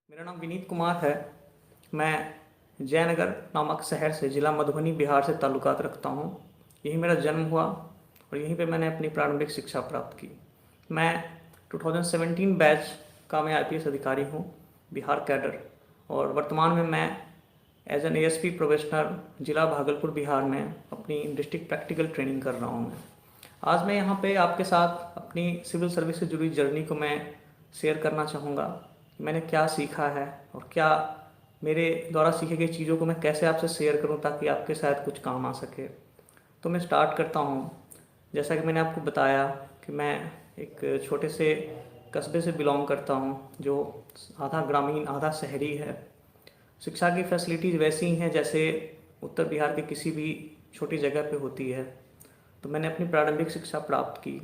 मेरा नाम विनीत कुमार है। मैं जयनगर नामक शहर से ज़िला मधुबनी बिहार से ताल्लुकात रखता हूँ। यहीं मेरा जन्म हुआ और यहीं पे मैंने अपनी प्रारंभिक शिक्षा प्राप्त की। मैं 2017 बैच का मैं आईपीएस अधिकारी हूँ, बिहार कैडर। और वर्तमान में मैं एज एन एएसपी प्रोफेशनल ज़िला भागलपुर बिहार में अपनी डिस्ट्रिक्ट प्रैक्टिकल ट्रेनिंग कर रहा हूँ। मैं आज मैं यहाँ पे आपके साथ अपनी सिविल सर्विस से जुड़ी जर्नी को मैं शेयर करना चाहूँगा। मैंने क्या सीखा है और क्या मेरे द्वारा सीखी गई चीज़ों को मैं कैसे आपसे शेयर करूं ताकि आपके शायद कुछ काम आ सके। तो मैं स्टार्ट करता हूं। जैसा कि मैंने आपको बताया कि मैं एक छोटे से कस्बे से बिलोंग करता हूं जो आधा ग्रामीण आधा शहरी है। शिक्षा की फैसिलिटीज़ वैसी ही हैं जैसे उत्तर बिहार के किसी भी छोटी जगह पे होती है। तो मैंने अपनी प्रारंभिक शिक्षा प्राप्त की।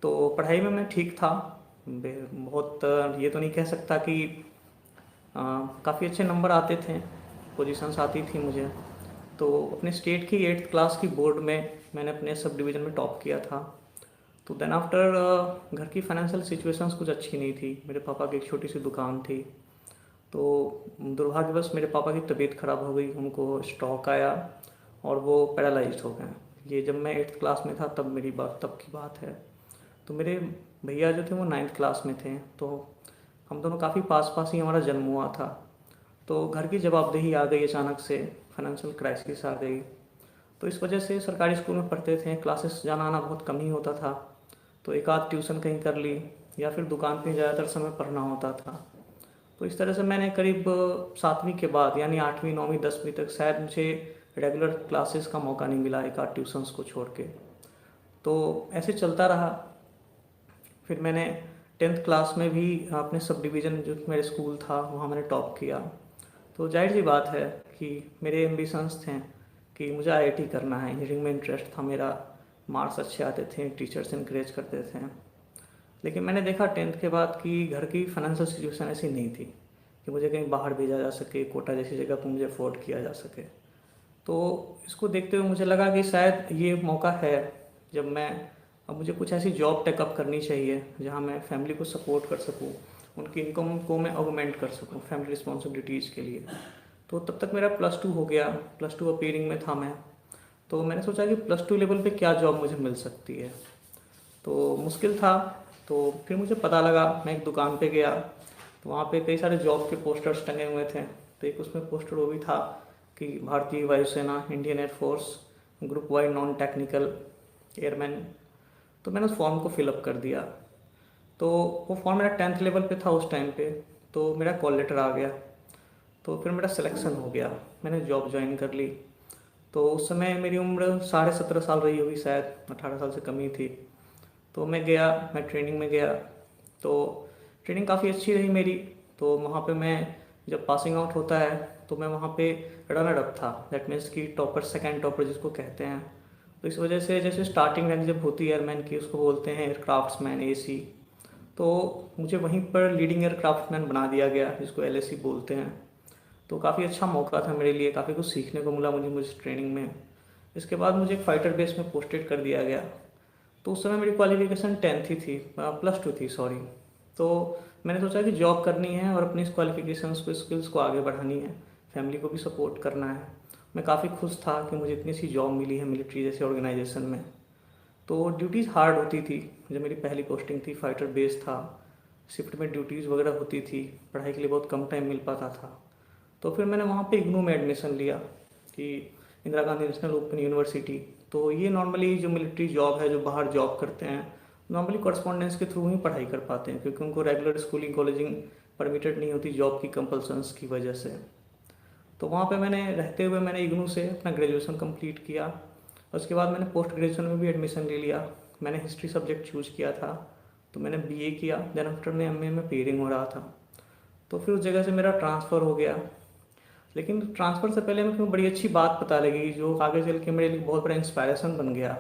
तो पढ़ाई में मैं ठीक था। बहुत ये तो नहीं कह सकता कि काफ़ी अच्छे नंबर आते थे, पोजीशंस आती थी मुझे। तो अपने स्टेट की 8th क्लास की बोर्ड में मैंने अपने सब डिवीज़न में टॉप किया था। तो देन आफ्टर घर की फाइनेंशियल सिचुएशंस कुछ अच्छी नहीं थी। मेरे पापा की एक छोटी सी दुकान थी। तो दुर्भाग्यवश मेरे पापा की तबीयत ख़राब हो गई, उनको स्ट्रोक आया और वो पैरालाइज्ड हो गए। ये जब मैं 8th क्लास में था तब की बात है। तो मेरे भैया जो थे वो 9th क्लास में थे। तो हम दोनों काफ़ी पास पास ही हमारा जन्म हुआ था। तो घर की जवाबदेही आ गई अचानक से, फाइनेंशियल क्राइसिस आ गई। तो इस वजह से सरकारी स्कूल में पढ़ते थे, क्लासेस जाना आना बहुत कम ही होता था। तो एक आध ट्यूशन कहीं कर ली या फिर दुकान पे ज़्यादातर समय पढ़ना होता था। तो इस तरह से मैंने करीब 7वीं के बाद यानी 8वीं 9वीं 10वीं तक शायद मुझे रेगुलर क्लासेस का मौका नहीं मिला, एक आध ट्यूशन्स को छोड़ के। तो ऐसे चलता रहा। फिर मैंने 10th क्लास में भी अपने सब डिवीज़न जो मेरे स्कूल था वहाँ मैंने टॉप किया। तो जाहिर सी बात है कि मेरे एम्बिशंस थे कि मुझे आईआईटी करना है, इंजीनियरिंग में इंटरेस्ट था मेरा, मार्क्स अच्छे आते थे, टीचर्स इनक्रेज करते थे। लेकिन मैंने देखा 10th के बाद कि घर की फाइनेंशियल सिचुएशन ऐसी नहीं थी कि मुझे कहीं बाहर भेजा जा सके, कोटा जैसी जगह पर मुझे अफोर्ड किया जा सके। तो इसको देखते हुए मुझे लगा कि शायद ये मौका है जब मैं अब मुझे कुछ ऐसी जॉब टेकअप करनी चाहिए जहाँ मैं फैमिली को सपोर्ट कर सकूँ, उनकी इनकम को मैं ऑगमेंट कर सकूँ फैमिली रिस्पॉन्सिबिलिटीज़ के लिए। तो तब तक मेरा +2 हो गया, +2 अपीयरिंग में था मैं। तो मैंने सोचा कि +2 लेवल पे क्या जॉब मुझे मिल सकती है। तो मुश्किल था। तो फिर मुझे पता लगा, मैं एक दुकान पे गया तो वहाँ पे कई सारे जॉब के पोस्टर्स टंगे हुए थे। तो एक उसमें पोस्टर वो भी था कि भारतीय वायुसेना, Indian air force, group Y non technical airman. तो मैंने उस फॉर्म को फिलअप कर दिया। तो वो फॉर्म मेरा 10th लेवल पे था उस टाइम पे। तो मेरा कॉल लेटर आ गया। तो फिर मेरा सिलेक्शन हो गया, मैंने जॉब ज्वाइन कर ली। तो उस समय मेरी उम्र 17.5 साल रही होगी, शायद 18 साल से कम ही थी। तो मैं गया, मैं ट्रेनिंग में गया। तो ट्रेनिंग काफ़ी अच्छी रही मेरी। तो वहाँ पे मैं जब पासिंग आउट होता है तो मैं वहाँ पे रनर अप था, दैट मीन्स कि टॉपर, सेकंड टॉपर जिसको कहते हैं। तो इस वजह से जैसे स्टार्टिंग रैंक जब होती है एयरमैन की उसको बोलते हैं एयरक्राफ्ट्समैन, एसी। तो मुझे वहीं पर लीडिंग एयरक्राफ्टमैन बना दिया गया जिसको एलएसी बोलते हैं। तो काफ़ी अच्छा मौका था मेरे लिए, काफ़ी कुछ सीखने को मिला मुझे ट्रेनिंग में। इसके बाद मुझे एक फाइटर बेस में पोस्टेड कर दिया गया। तो उस समय मेरी क्वालिफिकेशन 10th ही थी, +2 थी सॉरी। तो मैंने सोचा कि जॉब करनी है और अपनी इस क्वालिफिकेशंस को, स्किल्स को आगे बढ़ानी है, फैमिली को भी सपोर्ट करना है। मैं काफ़ी खुश था कि मुझे इतनी सी जॉब मिली है मिलिट्री जैसे ऑर्गेनाइजेशन में। तो ड्यूटीज़ हार्ड होती थी। जब मेरी पहली पोस्टिंग थी, फाइटर बेस था, शिफ्ट में ड्यूटीज़ वगैरह होती थी, पढ़ाई के लिए बहुत कम टाइम मिल पाता था। तो फिर मैंने वहाँ पे इग्नू में एडमिशन लिया कि Indira Gandhi national open university. तो ये नॉर्मली जो मिलिट्री जॉब है, जो बाहर जॉब करते हैं, नॉर्मली कॉरस्पॉन्डेंस के थ्रू ही पढ़ाई कर पाते हैं क्योंकि उनको रेगुलर स्कूलिंग कॉलेजिंग परमिटेड नहीं होती जॉब की कंपल्सन्स की वजह से। तो वहाँ पे मैंने रहते हुए मैंने इग्नू से अपना ग्रेजुएशन कंप्लीट किया। उसके बाद मैंने पोस्ट ग्रेजुएशन में भी एडमिशन ले लिया। मैंने हिस्ट्री सब्जेक्ट चूज़ किया था। तो मैंने बीए किया, देन आफ्टर में एमए में पेयरिंग हो रहा था। तो फिर उस जगह से मेरा ट्रांसफ़र हो गया। लेकिन ट्रांसफ़र से पहले मेरे को बड़ी अच्छी बात पता लगी जो आगे चल के मेरे लिए बहुत बड़ा इंस्पायरेशन बन गया।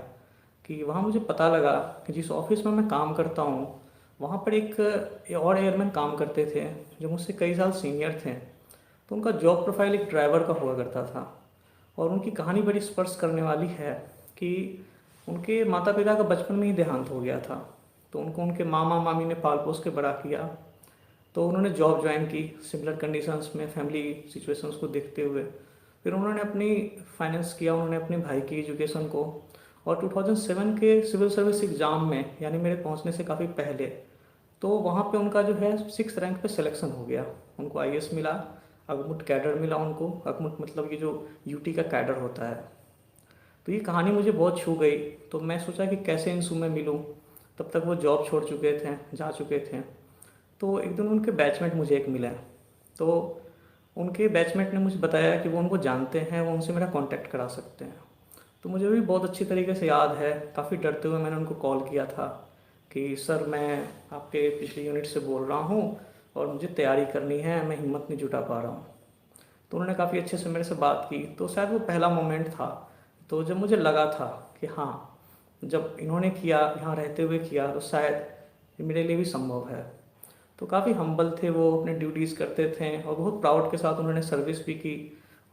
कि वहाँ मुझे पता लगा कि जिस ऑफिस में मैं काम करता हूँ वहाँ पर एक और एयरमैन काम करते थे जो मुझसे कई साल सीनियर थे। तो उनका जॉब प्रोफाइल एक ड्राइवर का हुआ करता था। और उनकी कहानी बड़ी स्पर्श करने वाली है कि उनके माता पिता का बचपन में ही देहांत हो गया था। तो उनको उनके मामा मामी ने पाल पोस के बड़ा किया। तो उन्होंने जॉब ज्वाइन की सिमिलर कंडीशंस में, फैमिली सिचुएशंस को देखते हुए। फिर उन्होंने अपनी फाइनेंस किया, उन्होंने अपने भाई की एजुकेशन को, और 2007 के सिविल सर्विस एग्ज़ाम में, यानी मेरे पहुंचने से काफ़ी पहले, तो वहाँ पे उनका जो है 6th रैंक पे सिलेक्शन हो गया। उनको आईएएस मिला, अगमुट कैडर मिला उनको। अगमुट मतलब ये जो यूटी का कैडर होता है। तो ये कहानी मुझे बहुत छू गई। तो मैं सोचा कि कैसे इंसू में मिलूँ। तब तक वो जॉब छोड़ चुके थे, जा चुके थे। तो एक दिन उनके बैचमेट मुझे एक मिला। तो उनके बैचमेट ने मुझे बताया कि वो उनको जानते हैं, वो उनसे मेरा कांटेक्ट करा सकते हैं। तो मुझे भी बहुत अच्छी तरीके से याद है, काफ़ी डरते हुए मैंने उनको कॉल किया था कि सर मैं आपके पिछले यूनिट से बोल रहा हूँ और मुझे तैयारी करनी है, मैं हिम्मत नहीं जुटा पा रहा हूँ। तो उन्होंने काफ़ी अच्छे से मेरे से बात की। तो शायद वो पहला मोमेंट था। तो जब मुझे लगा था कि हाँ, जब इन्होंने किया, यहाँ रहते हुए किया, तो शायद ये मेरे लिए भी संभव है। तो काफ़ी हम्बल थे वो, अपने ड्यूटीज़ करते थे और बहुत प्राउड के साथ उन्होंने सर्विस भी की।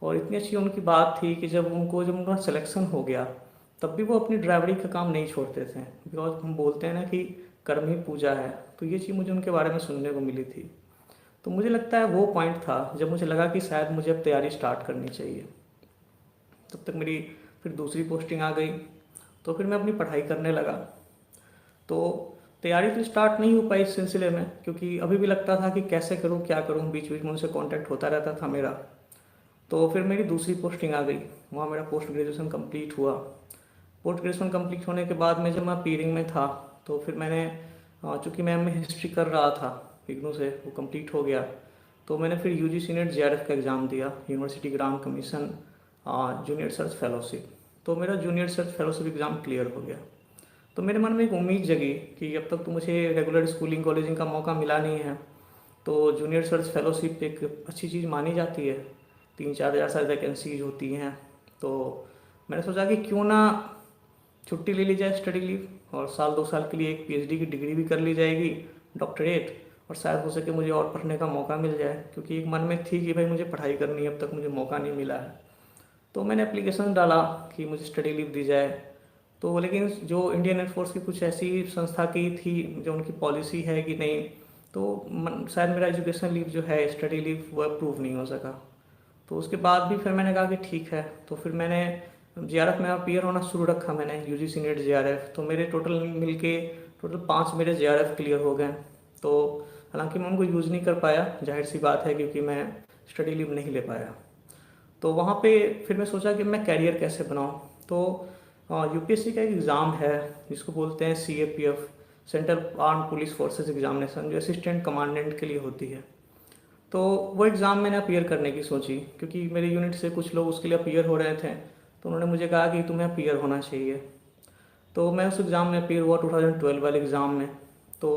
और इतनी अच्छी उनकी बात थी कि जब उनका सिलेक्शन हो गया, तब भी वो अपनी ड्राइवरी का काम नहीं छोड़ते थे। बिकॉज हम बोलते हैं ना कि कर्म ही पूजा है। तो ये चीज़ मुझे उनके बारे में सुनने को मिली थी। तो मुझे लगता है वो पॉइंट था जब मुझे लगा कि शायद मुझे अब तैयारी स्टार्ट करनी चाहिए। तब तक मेरी फिर दूसरी पोस्टिंग आ गई। तो फिर मैं अपनी पढ़ाई करने लगा। तो तैयारी तो स्टार्ट नहीं हो पाई इस सिलसिले में, क्योंकि अभी भी लगता था कि कैसे करूँ, क्या करूँ। बीच बीच में उनसे कांटेक्ट होता रहता था मेरा। तो फिर मेरी दूसरी पोस्टिंग आ गई, वहाँ मेरा पोस्ट ग्रेजुएशन कंप्लीट हुआ। पोस्ट ग्रेजुएशन कंप्लीट होने के बाद में जब मैं पीरिंग में था, तो फिर मैंने, चूँकि मैं हिस्ट्री कर रहा था इग्नू से, वो कंप्लीट हो गया। तो मैंने फिर यूजीसी नेट जेआरएफ का एग्ज़ाम दिया, university grant commission junior research fellowship. तो मेरा junior research fellowship exam clear हो गया। तो मेरे मन में एक उम्मीद जगी कि अब तक तो मुझे रेगुलर स्कूलिंग कॉलेजिंग का मौका मिला नहीं है, तो जूनियर रिसर्च फेलोशिप एक अच्छी चीज़ मानी जाती है। 3-4 हज़ार सारी वैकेंसीज होती हैं। तो मैंने सोचा कि क्यों ना छुट्टी ले ली जाए, स्टडी लीव, और 1-2 साल के लिए एक पीएचडी की डिग्री भी कर ली जाएगी, डॉक्टरेट। और शायद हो सके मुझे और पढ़ने का मौका मिल जाए, क्योंकि एक मन में थी कि भाई मुझे पढ़ाई करनी है, अब तक मुझे मौका नहीं मिला है। तो मैंने एप्लीकेशन डाला कि मुझे स्टडी लीव दी जाए। तो लेकिन जो इंडियन एयरफोर्स की कुछ ऐसी संस्था की थी, जो उनकी पॉलिसी है कि नहीं, तो शायद मेरा एजुकेशन लीव जो है, स्टडी लीव, वो अप्रूव नहीं हो सका। तो उसके बाद भी फिर मैंने कहा कि ठीक है। तो फिर मैंने जेआरएफ में अपीयर होना शुरू रखा, मैंने यूजीसी नेट जेआरएफ। तो मेरे टोटल 5 मेरे जेआरएफ क्लियर हो गए। तो हालांकि मैं उनको यूज़ नहीं कर पाया, जाहिर सी बात है, क्योंकि मैं स्टडी लीव नहीं ले पाया। तो वहाँ पे फिर मैं सोचा कि मैं कैरियर कैसे बनाऊँ। तो यूपीएससी का एक एग्ज़ाम है जिसको बोलते हैं CAPF, central arm police forces examination, जो असिस्टेंट कमांडेंट के लिए होती है। तो वो एग्ज़ाम मैंने अपीयर करने की सोची, क्योंकि मेरे यूनिट से कुछ लोग उसके लिए अपीयर हो रहे थे। तो उन्होंने मुझे कहा कि तुम्हें अपीयर होना चाहिए। तो मैं उस एग्ज़ाम में अपीयर हुआ, 2012 वाले एग्ज़ाम में। तो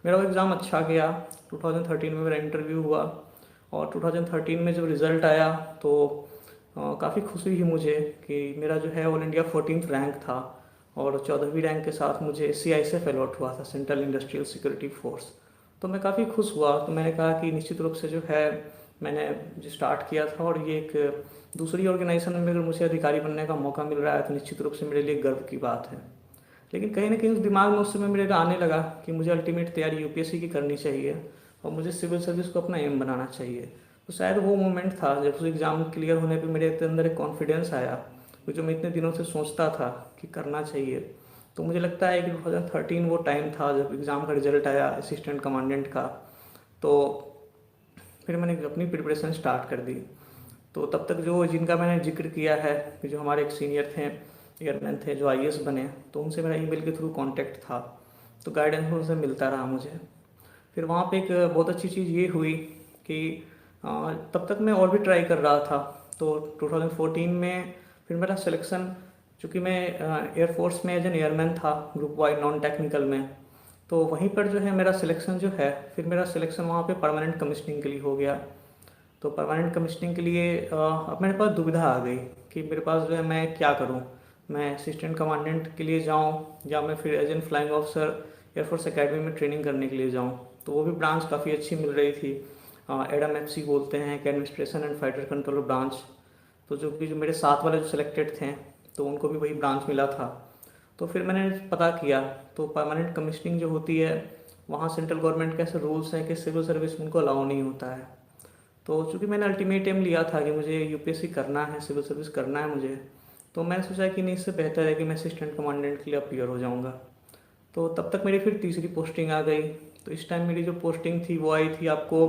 मेरा वो एग्ज़ाम अच्छा गया। 2013 में मेरा इंटरव्यू हुआ, और 2013 में जब रिज़ल्ट आया तो काफ़ी खुशी हुई मुझे कि मेरा जो है ऑल इंडिया 14th रैंक था, और 14वीं रैंक के साथ मुझे CISF अलॉट हुआ था, सेंट्रल इंडस्ट्रियल सिक्योरिटी फोर्स। तो मैं काफ़ी खुश हुआ। तो मैंने कहा कि निश्चित रूप से जो है, मैंने जो स्टार्ट किया था, और ये एक दूसरी ऑर्गेनाइजेशन में अगर मुझे अधिकारी बनने का मौका मिल रहा है, तो निश्चित रूप से मेरे लिए गर्व की बात है। लेकिन कहीं ना कहीं उस दिमाग में उस समय मेरे आने लगा कि मुझे अल्टीमेट तैयारी यूपीएससी की करनी चाहिए, और मुझे सिविल सर्विस को अपना एम बनाना चाहिए। तो शायद वो मोमेंट था जब उस एग्ज़ाम क्लियर होने पे मेरे अंदर एक कॉन्फिडेंस आया, जो मैं इतने दिनों से सोचता था कि करना चाहिए। तो मुझे लगता है कि 2013 वो टाइम था जब एग्ज़ाम का रिजल्ट आया असिस्टेंट कमांडेंट का। तो फिर मैंने अपनी प्रिपरेशन स्टार्ट कर दी। तो तब तक जो जिनका मैंने जिक्र किया है कि जो हमारे एक सीनियर थे, एयरमैन थे, जो आईएएस बने, तो उनसे मेरा ईमेल के थ्रू कांटेक्ट था। तो गाइडेंस उनसे मिलता रहा मुझे। फिर वहाँ पे एक बहुत अच्छी चीज़ ये हुई कि तब तक मैं और भी ट्राई कर रहा था। तो 2014 में फिर मेरा सिलेक्शन, चूँकि मैं एयरफोर्स में एज एन एयरमैन था, ग्रुप वाई नॉन टेक्निकल में। तो वहीं पर जो है मेरा सिलेक्शन जो है, फिर मेरा सिलेक्शन वहाँ पे परमानेंट कमिश्निंग के लिए हो गया। तो परमानेंट कमिश्निंग के लिए अब मेरे पास दुविधा आ गई कि मेरे पास जो है मैं क्या करूं। मैं असिस्टेंट कमांडेंट के लिए जाऊं, या मैं फिर as an flying officer air force academy में ट्रेनिंग करने के लिए जाऊं। तो वो भी ब्रांच काफ़ी अच्छी मिल रही थी, एडम FC बोलते हैं, कि administration and fighter control branch. तो जो मेरे साथ वाले जो सिलेक्टेड थे, तो उनको भी वही ब्रांच मिला था। तो फिर मैंने पता किया, तो परमानेंट कमिश्निंग जो होती है वहाँ सेंट्रल गवर्नमेंट के ऐसे रूल्स हैं कि सिविल सर्विस में उनको अलाउ नहीं होता है। तो चूँकि मैंने अल्टीमेट एम लिया था कि मुझे यूपीएससी करना है, सिविल सर्विस करना है मुझे, तो मैंने सोचा कि नहीं, इससे बेहतर है कि मैं असिस्टेंट कमांडेंट के लिए अपीयर हो जाऊँगा। तो तब तक मेरी फिर तीसरी पोस्टिंग आ गई। तो इस टाइम मेरी जो पोस्टिंग थी वो आई थी आपको,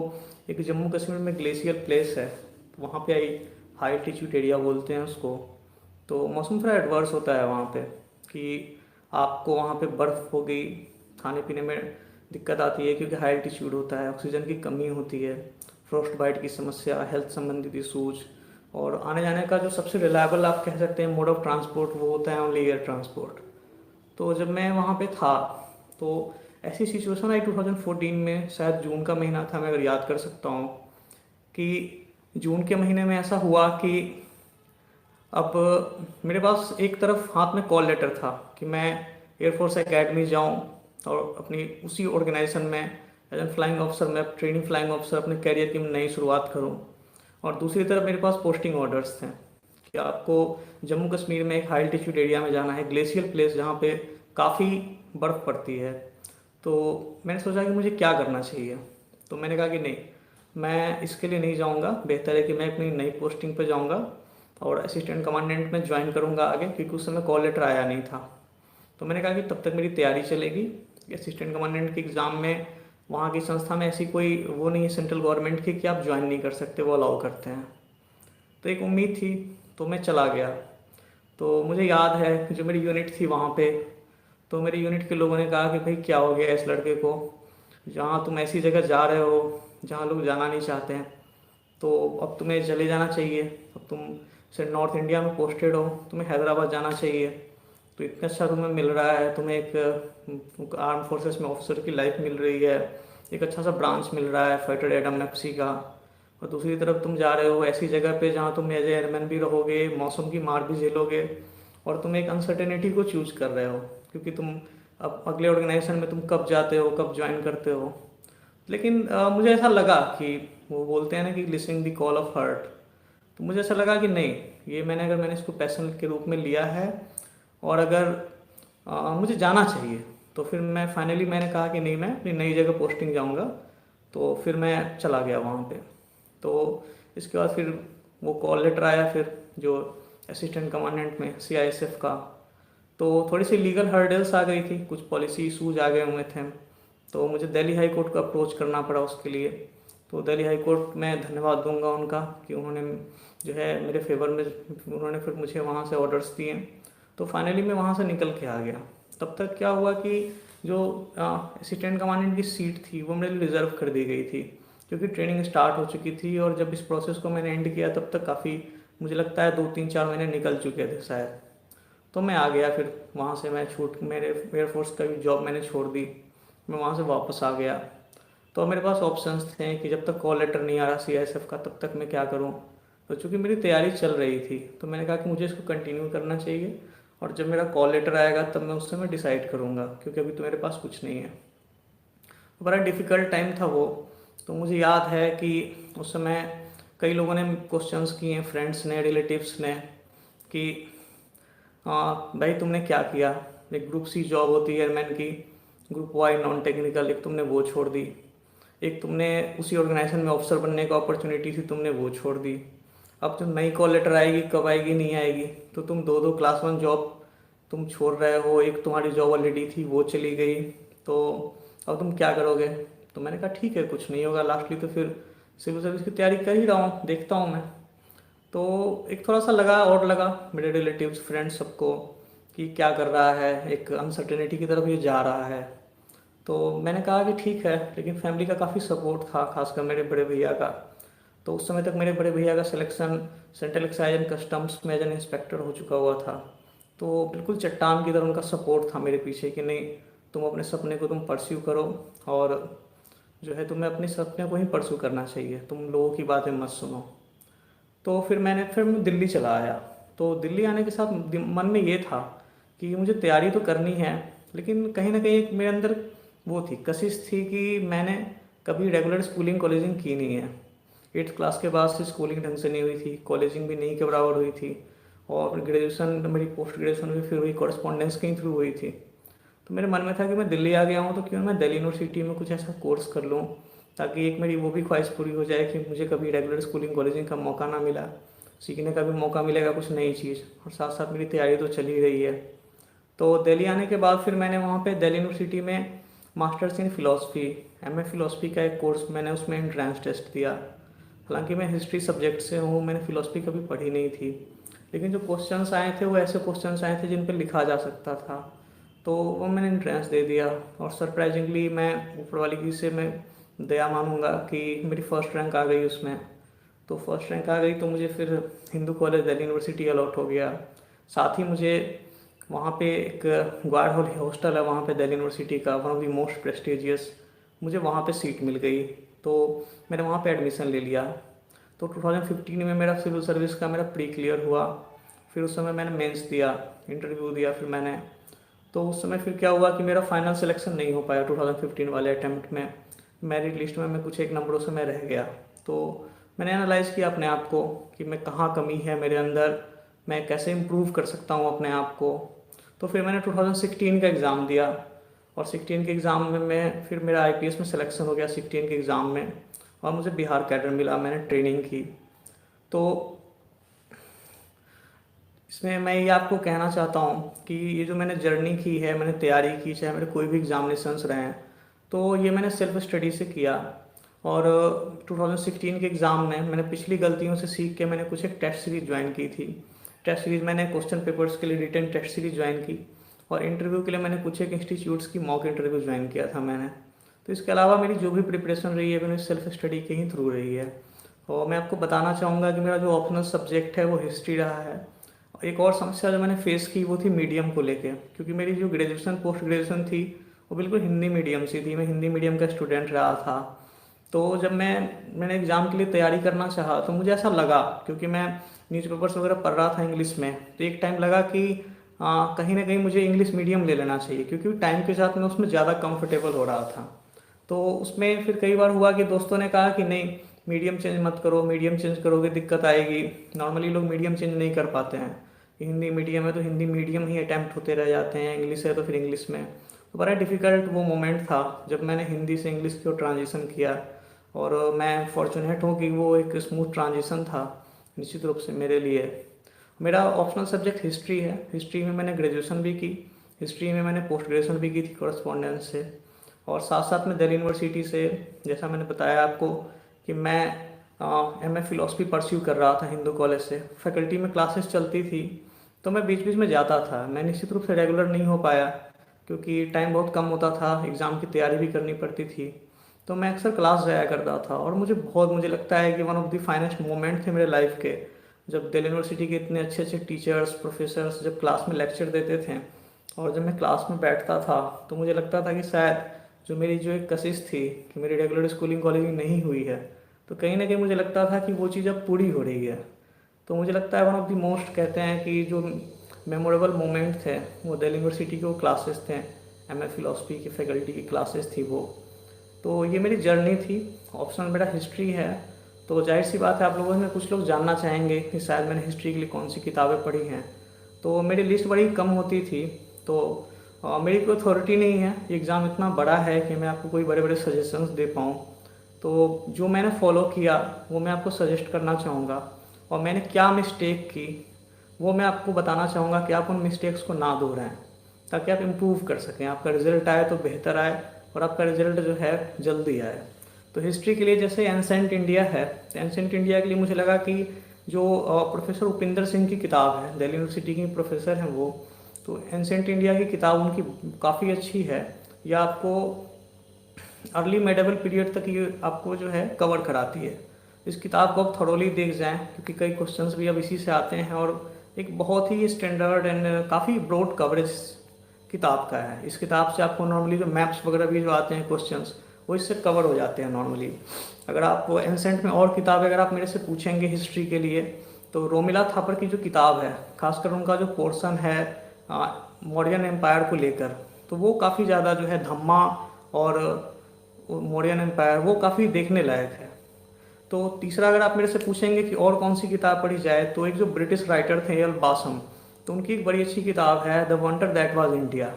एक जम्मू कश्मीर में ग्लेशियर प्लेस है, तो वहाँ पे आई, हाई एल्टीट्यूड एरिया बोलते हैं उसको। तो मौसम थोड़ा एडवर्स होता है वहाँ पे, कि आपको वहाँ पे बर्फ़ हो गई, खाने पीने में दिक्कत आती है क्योंकि हाई एल्टीट्यूड होता है, ऑक्सीजन की कमी होती है, फ्रॉस्ट बाइट की समस्या, हेल्थ संबंधित इशूज, और आने जाने का जो सबसे रिलायबल आप कह सकते हैं मोड ऑफ ट्रांसपोर्ट वो होता है ओनली एयर ट्रांसपोर्ट। तो जब मैं वहाँ पे था तो ऐसी सिचुएशन आई 2014 में, शायद जून का महीना था, मैं अगर याद कर सकता हूँ, कि जून के महीने में ऐसा हुआ कि अब मेरे पास एक तरफ हाथ में कॉल लेटर था कि मैं एयरफोर्स एकेडमी जाऊं और अपनी उसी ऑर्गेनाइजेशन में एज एन फ्लाइंग ऑफिसर, मैं ट्रेनिंग फ्लाइंग ऑफिसर अपने कैरियर की नई शुरुआत करूं। और दूसरी तरफ मेरे पास पोस्टिंग ऑर्डर्स थे कि आपको जम्मू कश्मीर में एक हाई एल्टीट्यूड एरिया में जाना है, ग्लेशियल प्लेस जहाँ पे काफ़ी बर्फ़ पड़ती है। तो मैंने सोचा कि मुझे क्या करना चाहिए। तो मैंने कहा कि नहीं, मैं इसके लिए नहीं जाऊंगा, बेहतर है कि मैं अपनी नई पोस्टिंग पे जाऊंगा और असिस्टेंट कमांडेंट में ज्वाइन करूंगा आगे, क्योंकि उस समय कॉल लेटर आया नहीं था। तो मैंने कहा कि तब तक मेरी तैयारी चलेगी। असिस्टेंट कमांडेंट के एग्ज़ाम में वहाँ की संस्था में ऐसी कोई वो नहीं है सेंट्रल गवर्नमेंट की कि आप ज्वाइन नहीं कर सकते, वो अलाउ करते हैं। तो एक उम्मीद थी, तो मैं चला गया। तो मुझे याद है कि जो मेरी यूनिट थी वहाँ पे, तो मेरी यूनिट के लोगों ने कहा कि भाई क्या हो गया इस लड़के को, जहाँ तुम ऐसी जगह जा रहे हो जहाँ लोग जाना नहीं चाहते हैं, तो अब तुम्हें चले जाना चाहिए। अब तुम से नॉर्थ इंडिया में पोस्टेड हो, तुम्हें हैदराबाद जाना चाहिए। तो इतना अच्छा तुम्हें मिल रहा है, तुम्हें एक आर्म फोर्सेस में ऑफिसर की लाइफ मिल रही है, एक अच्छा सा ब्रांच मिल रहा है फाइटर एडम एफसी का, और दूसरी तरफ तुम जा रहे हो ऐसी जगह पे जहाँ तुम एज एयरमैन भी रहोगे, मौसम की मार भी झेलोगे, और तुम एक अनसर्टेनिटी को चूज कर रहे हो, क्योंकि तुम अब अगले ऑर्गेनाइजेशन में तुम कब जाते हो, कब ज्वाइन करते हो। लेकिन मुझे ऐसा लगा कि वो बोलते हैं ना कि listening the call of heart, तो मुझे ऐसा लगा कि नहीं, ये मैंने इसको पैशन के रूप में लिया है, और अगर मुझे जाना चाहिए, तो फिर मैंने कहा कि नहीं, मैं अपनी नई जगह पोस्टिंग जाऊंगा। तो फिर मैं चला गया वहाँ पे। तो इसके बाद फिर वो कॉल लेटर आया फिर, जो असिस्टेंट कमांडेंट में सीआईएसएफ का। तो थोड़ी सी लीगल हर्डल्स आ गई थी, कुछ पॉलिसी इशूज आ गए हुए थे, तो मुझे दिल्ली हाई कोर्ट को अप्रोच करना पड़ा उसके लिए। तो दिल्ली हाई कोर्ट में धन्यवाद दूंगा उनका कि उन्होंने जो है मेरे फेवर में, उन्होंने फिर मुझे वहाँ से ऑर्डर्स दिए। तो फाइनली मैं वहाँ से निकल के आ गया। तब तक क्या हुआ कि जो असिस्टेंट कमांडेंट की सीट थी वो मेरे लिए रिजर्व कर दी गई थी, क्योंकि ट्रेनिंग स्टार्ट हो चुकी थी, और जब इस प्रोसेस को मैंने एंड किया तब तक काफ़ी, मुझे लगता है 2 3 4 महीने निकल चुके थे शायद। तो मैं आ गया फिर वहाँ से, मैं छूट, मेरे एयरफोर्स का भी जॉब मैंने छोड़ दी, मैं वहाँ से वापस आ गया। तो मेरे पास ऑप्शंस थे कि जब तक कॉल लेटर नहीं आ रहा सीआईएसएफ का तब तक मैं क्या करूँ। तो चूँकि मेरी तैयारी चल रही थी तो मैंने कहा कि मुझे इसको कंटिन्यू करना चाहिए, और जब मेरा कॉल लेटर आएगा तब मैं उस समय डिसाइड करूँगा, क्योंकि अभी तो मेरे पास कुछ नहीं है। तो बड़ा डिफ़िकल्ट टाइम था वो। तो मुझे याद है कि उस समय कई लोगों ने क्वेश्चंस किए हैं, फ्रेंड्स ने, रिलेटिव्स ने, कि हाँ भाई तुमने क्या किया, एक ग्रुप सी जॉब होती है एयरमैन की, ग्रुप वाई नॉन टेक्निकल, एक तुमने वो छोड़ दी, एक तुमने उसी ऑर्गेनाइजेशन में ऑफिसर बनने का अपॉर्चुनिटी थी, तुमने वो छोड़ दी। अब जो नई कॉल लेटर आएगी, कब आएगी नहीं आएगी, तो तुम दो दो क्लास वन जॉब तुम छोड़ रहे हो, एक तुम्हारी जॉब ऑलरेडी थी वो चली गई, तो अब तुम क्या करोगे। तो मैंने कहा ठीक है, कुछ नहीं होगा, लास्टली तो फिर सिविल सर्विस की तैयारी कर ही रहा हूँ, देखता हूँ मैं। तो एक थोड़ा सा लगा, और लगा मेरे रिलेटिव्स फ्रेंड्स सबको कि क्या कर रहा है, एक अनसर्टेनिटी की तरफ ये जा रहा है। तो मैंने कहा कि ठीक है, लेकिन फैमिली का काफ़ी सपोर्ट था, खासकर मेरे बड़े भैया का। तो उस समय तक मेरे बड़े भैया का selection central excise and customs में एज एन इंस्पेक्टर हो चुका हुआ था। तो बिल्कुल चट्टान की तरह उनका सपोर्ट था मेरे पीछे कि नहीं, तुम अपने सपने को तुम परस्यू करो, और जो है तुम्हें अपने सपने को ही परस्यू करना चाहिए, तुम लोगों की बातें मत सुनो। तो फिर मैं दिल्ली चला आया। तो दिल्ली आने के साथ मन में ये था कि मुझे तैयारी तो करनी है, लेकिन कहीं ना कहीं एक मेरे अंदर वो थी, कशिश थी कि मैंने कभी रेगुलर स्कूलिंग कॉलेजिंग की नहीं है। 8th क्लास के बाद से स्कूलिंग ढंग से नहीं हुई थी, कॉलेजिंग भी नहीं के बराबर हुई थी, और ग्रेजुएशन, मेरी पोस्ट ग्रेजुएशन भी फिर हुई कॉरेस्पॉन्डेंस के थ्रू हुई थी। तो मेरे मन में था कि मैं दिल्ली आ गया हूँ तो क्यों मैं दिल्ली यूनिवर्सिटी में कुछ ऐसा कोर्स कर लूँ, ताकि एक मेरी वो भी ख्वाहिश पूरी हो जाए कि मुझे कभी रेगुलर स्कूलिंग कॉलेजिंग का मौका ना मिला, सीखने का भी मौका मिलेगा कुछ नई चीज़, और साथ साथ मेरी तैयारी तो चल ही रही है। तो दिल्ली आने के बाद फिर मैंने वहाँ पे दिल्ली यूनिवर्सिटी में masters in philosophy, MA philosophy का एक कोर्स, मैंने उसमें एंट्रेंस टेस्ट दिया। हालांकि मैं हिस्ट्री सब्जेक्ट से हूँ, मैंने फ़िलासफ़ी कभी पढ़ी नहीं थी, लेकिन जो क्वेश्चंस आए थे वो ऐसे क्वेश्चंस आए थे जिन पर लिखा जा सकता था, तो वो मैंने एंट्रेंस दे दिया। और सरप्राइजिंगली मैं ऊपर वाली की से मैं दया मानूंगा कि मेरी फ़र्स्ट रैंक आ गई उसमें। तो फर्स्ट रैंक आ गई तो मुझे फिर Hindu college Delhi university allot हो गया। साथ ही मुझे वहाँ पे एक गार्ड हॉस्टल है वहाँ पे दिल्ली यूनिवर्सिटी का, one of the most prestigious, मुझे वहाँ पे सीट मिल गई। तो मैंने वहाँ पे एडमिशन ले लिया। तो 2015 में मेरा सिविल सर्विस का मेरा प्री क्लियर हुआ। फिर उस समय मैंने मेंस दिया, इंटरव्यू दिया फिर मैंने। तो उस समय फिर क्या हुआ कि मेरा फाइनल सिलेक्शन नहीं हो पाया 2015 वाले अटैम्प्ट में, मेरिट लिस्ट में मैं कुछ एक नंबरों से मैं रह गया। तो मैंने एनालाइज़ किया अपने आप को कि मैं कहाँ कमी है मेरे अंदर, मैं कैसे इम्प्रूव कर सकता हूँ अपने आप को। तो फिर मैंने 2016 का एग्ज़ाम दिया, और 16 के एग्ज़ाम में मैं फिर मेरा आईपीएस में सिलेक्शन हो गया 16 के एग्ज़ाम में, और मुझे बिहार कैडर मिला, मैंने ट्रेनिंग की। तो इसमें मैं ये आपको कहना चाहता हूँ कि ये जो मैंने जर्नी की है, मैंने तैयारी की, चाहे मेरे कोई भी एग्जामिनेशंस रहे हैं, तो ये मैंने सेल्फ स्टडी से किया। और 2016 के एग्ज़ाम में मैंने पिछली गलतियों से सीख के मैंने कुछ एक टेस्ट सीरीज ज्वाइन की थी। टेस्ट सीरीज मैंने क्वेश्चन पेपर्स के लिए रिटन टेस्ट सीरीज ज्वाइन की, और इंटरव्यू के लिए मैंने कुछ एक इंस्टीट्यूट्स की मॉक इंटरव्यू ज्वाइन किया था मैंने। तो इसके अलावा मेरी जो भी प्रिपरेशन रही है मैंने सेल्फ स्टडी के ही थ्रू रही है। और मैं आपको बताना चाहूँगा कि मेरा जो ऑप्शनल सब्जेक्ट है वो हिस्ट्री रहा है। एक और समस्या जो मैंने फेस की वो थी मीडियम को लेके, क्योंकि मेरी जो ग्रेजुएशन पोस्ट ग्रेजुएशन थी वो बिल्कुल हिंदी मीडियम से थी, मैं हिंदी मीडियम का स्टूडेंट रहा था। तो जब मैंने एग्ज़ाम के लिए तैयारी करना चाहा तो मुझे ऐसा लगा, क्योंकि मैं न्यूज़पेपर्स वगैरह पढ़ रहा था इंग्लिश में, तो एक टाइम लगा कि कहीं ना कहीं मुझे इंग्लिश मीडियम ले लेना चाहिए, क्योंकि टाइम के साथ मैं उसमें ज़्यादा कंफर्टेबल हो रहा था। तो उसमें फिर कई बार हुआ कि दोस्तों ने कहा कि नहीं, मीडियम चेंज मत करो, मीडियम चेंज करोगे दिक्कत आएगी। नॉर्मली लोग मीडियम चेंज नहीं कर पाते हैं। हिंदी मीडियम है तो हिंदी मीडियम ही अटैम्प्ट होते रह जाते हैं, इंग्लिश है तो फिर इंग्लिश में। तो बड़ा डिफ़िकल्ट वो मोमेंट था जब मैंने हिंदी से इंग्लिश की ओर ट्रांजिशन किया, और मैं फॉर्चुनेट हूँ कि वो एक स्मूथ ट्रांजिशन था निश्चित रूप से मेरे लिए। मेरा ऑप्शनल सब्जेक्ट हिस्ट्री है, हिस्ट्री में मैंने ग्रेजुएशन भी की, हिस्ट्री में मैंने पोस्ट ग्रेजुएशन भी की थी कॉरस्पॉन्डेंस से, और साथ साथ में दिल्ली यूनिवर्सिटी से, जैसा मैंने बताया आपको कि मैं एमए फ़िलासफ़ी परस्यू कर रहा था हिंदू कॉलेज से, फैकल्टी में क्लासेस चलती थी तो मैं बीच बीच में जाता था। मैं निश्चित रूप से रेगुलर नहीं हो पाया क्योंकि टाइम बहुत कम होता था, एग्ज़ाम की तैयारी भी करनी पड़ती थी। तो मैं अक्सर क्लास जाया करता था, और मुझे लगता है कि one of the finest moment थे मेरे लाइफ के, जब दिल्ली यूनिवर्सिटी के इतने अच्छे अच्छे टीचर्स प्रोफेसर्स जब क्लास में लेक्चर देते थे, और जब मैं क्लास में बैठता था तो मुझे लगता था कि शायद जो मेरी जो एक कशिश थी कि मेरी रेगुलर स्कूलिंग कॉलेजिंग नहीं हुई है, तो कहीं ना कहीं मुझे लगता था कि वो चीज़ अब पूरी हो रही है। तो मुझे लगता है वन ऑफ द मोस्ट, कहते हैं कि जो मेमोरेबल मोमेंट थे वो दिल्ली यूनिवर्सिटी के वो क्लासेस थे, एमए फ़िलासफ़ी की फैकल्टी की क्लासेस थी वो। तो ये मेरी जर्नी थी। ऑप्शनल मेरा हिस्ट्री है, तो जाहिर सी बात है आप लोगों में कुछ लोग जानना चाहेंगे कि शायद मैंने हिस्ट्री के लिए कौन सी किताबें पढ़ी हैं। तो मेरी लिस्ट बड़ी कम होती थी, तो मेरी कोई अथॉरिटी नहीं है, एग्ज़ाम इतना बड़ा है कि मैं आपको कोई बड़े बड़े सजेशंस दे पाऊँ। तो जो मैंने फॉलो किया वो मैं आपको सजेस्ट करना चाहूँगा, और मैंने क्या मिस्टेक की वो मैं आपको बताना चाहूँगा कि आप उन मिस्टेक्स को ना दोहराएं, ताकि आप इम्प्रूव कर सकें, आपका रिजल्ट आए तो बेहतर आए, और आपका रिजल्ट जो है जल्दी आए। तो हिस्ट्री के लिए जैसे एंसेंट इंडिया है, तो एंसेंट इंडिया के लिए मुझे लगा कि जो प्रोफेसर उपिंदर सिंह की किताब है, दिल्ली यूनिवर्सिटी की प्रोफेसर हैं वो, तो एंसेंट इंडिया की किताब उनकी काफ़ी अच्छी है। यह आपको अर्ली मेडिवल पीरियड तक ये आपको जो है कवर कराती है। इस किताब को आप थोरोली देख जाएं, क्योंकि कई क्वेश्चंस भी अब इसी से आते हैं, और एक बहुत ही स्टैंडर्ड एंड काफ़ी ब्रॉड कवरेज किताब का है। इस किताब से आपको नॉर्मली जो मैप्स वगैरह भी जो आते हैं क्वेश्चंस, वो इससे कवर हो जाते हैं नॉर्मली। अगर आप एंसेंट में और किताब अगर आप मेरे से पूछेंगे हिस्ट्री के लिए, तो रोमिला थापर की जो किताब है, खासकर उनका जो पोर्शन है मौर्यन एम्पायर को लेकर, तो वो काफ़ी ज़्यादा जो है धम्मा और मौर्यन एम्पायर वो काफ़ी देखने लायक है। तो तीसरा अगर आप मेरे से पूछेंगे कि और कौन सी किताब पढ़ी जाए, तो एक जो ब्रिटिश राइटर थे एल बासम, तो उनकी एक बड़ी अच्छी किताब है the wonder that was India.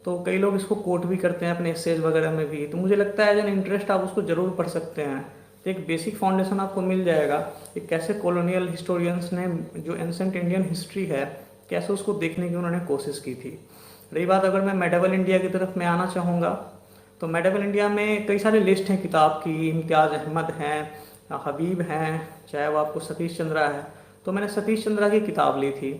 तो कई लोग इसको कोट भी करते हैं अपने एसेज वगैरह में भी। तो मुझे लगता है एज एन इंटरेस्ट आप उसको ज़रूर पढ़ सकते हैं। तो एक बेसिक फाउंडेशन आपको मिल जाएगा कि कैसे कॉलोनियल हिस्टोरियंस ने जो एंसेंट इंडियन हिस्ट्री है कैसे उसको देखने की उन्होंने कोशिश की थी। रही बात अगर मैं मेडिवल इंडिया की तरफ मैं आना चाहूँगा, तो मेडिवल इंडिया में कई सारे लिस्ट हैं किताब की। इम्तियाज़ अहमद हैं, हबीब हैं, चाहे वो आपको सतीश चंद्रा है। तो मैंने सतीश चंद्रा की किताब ली थी।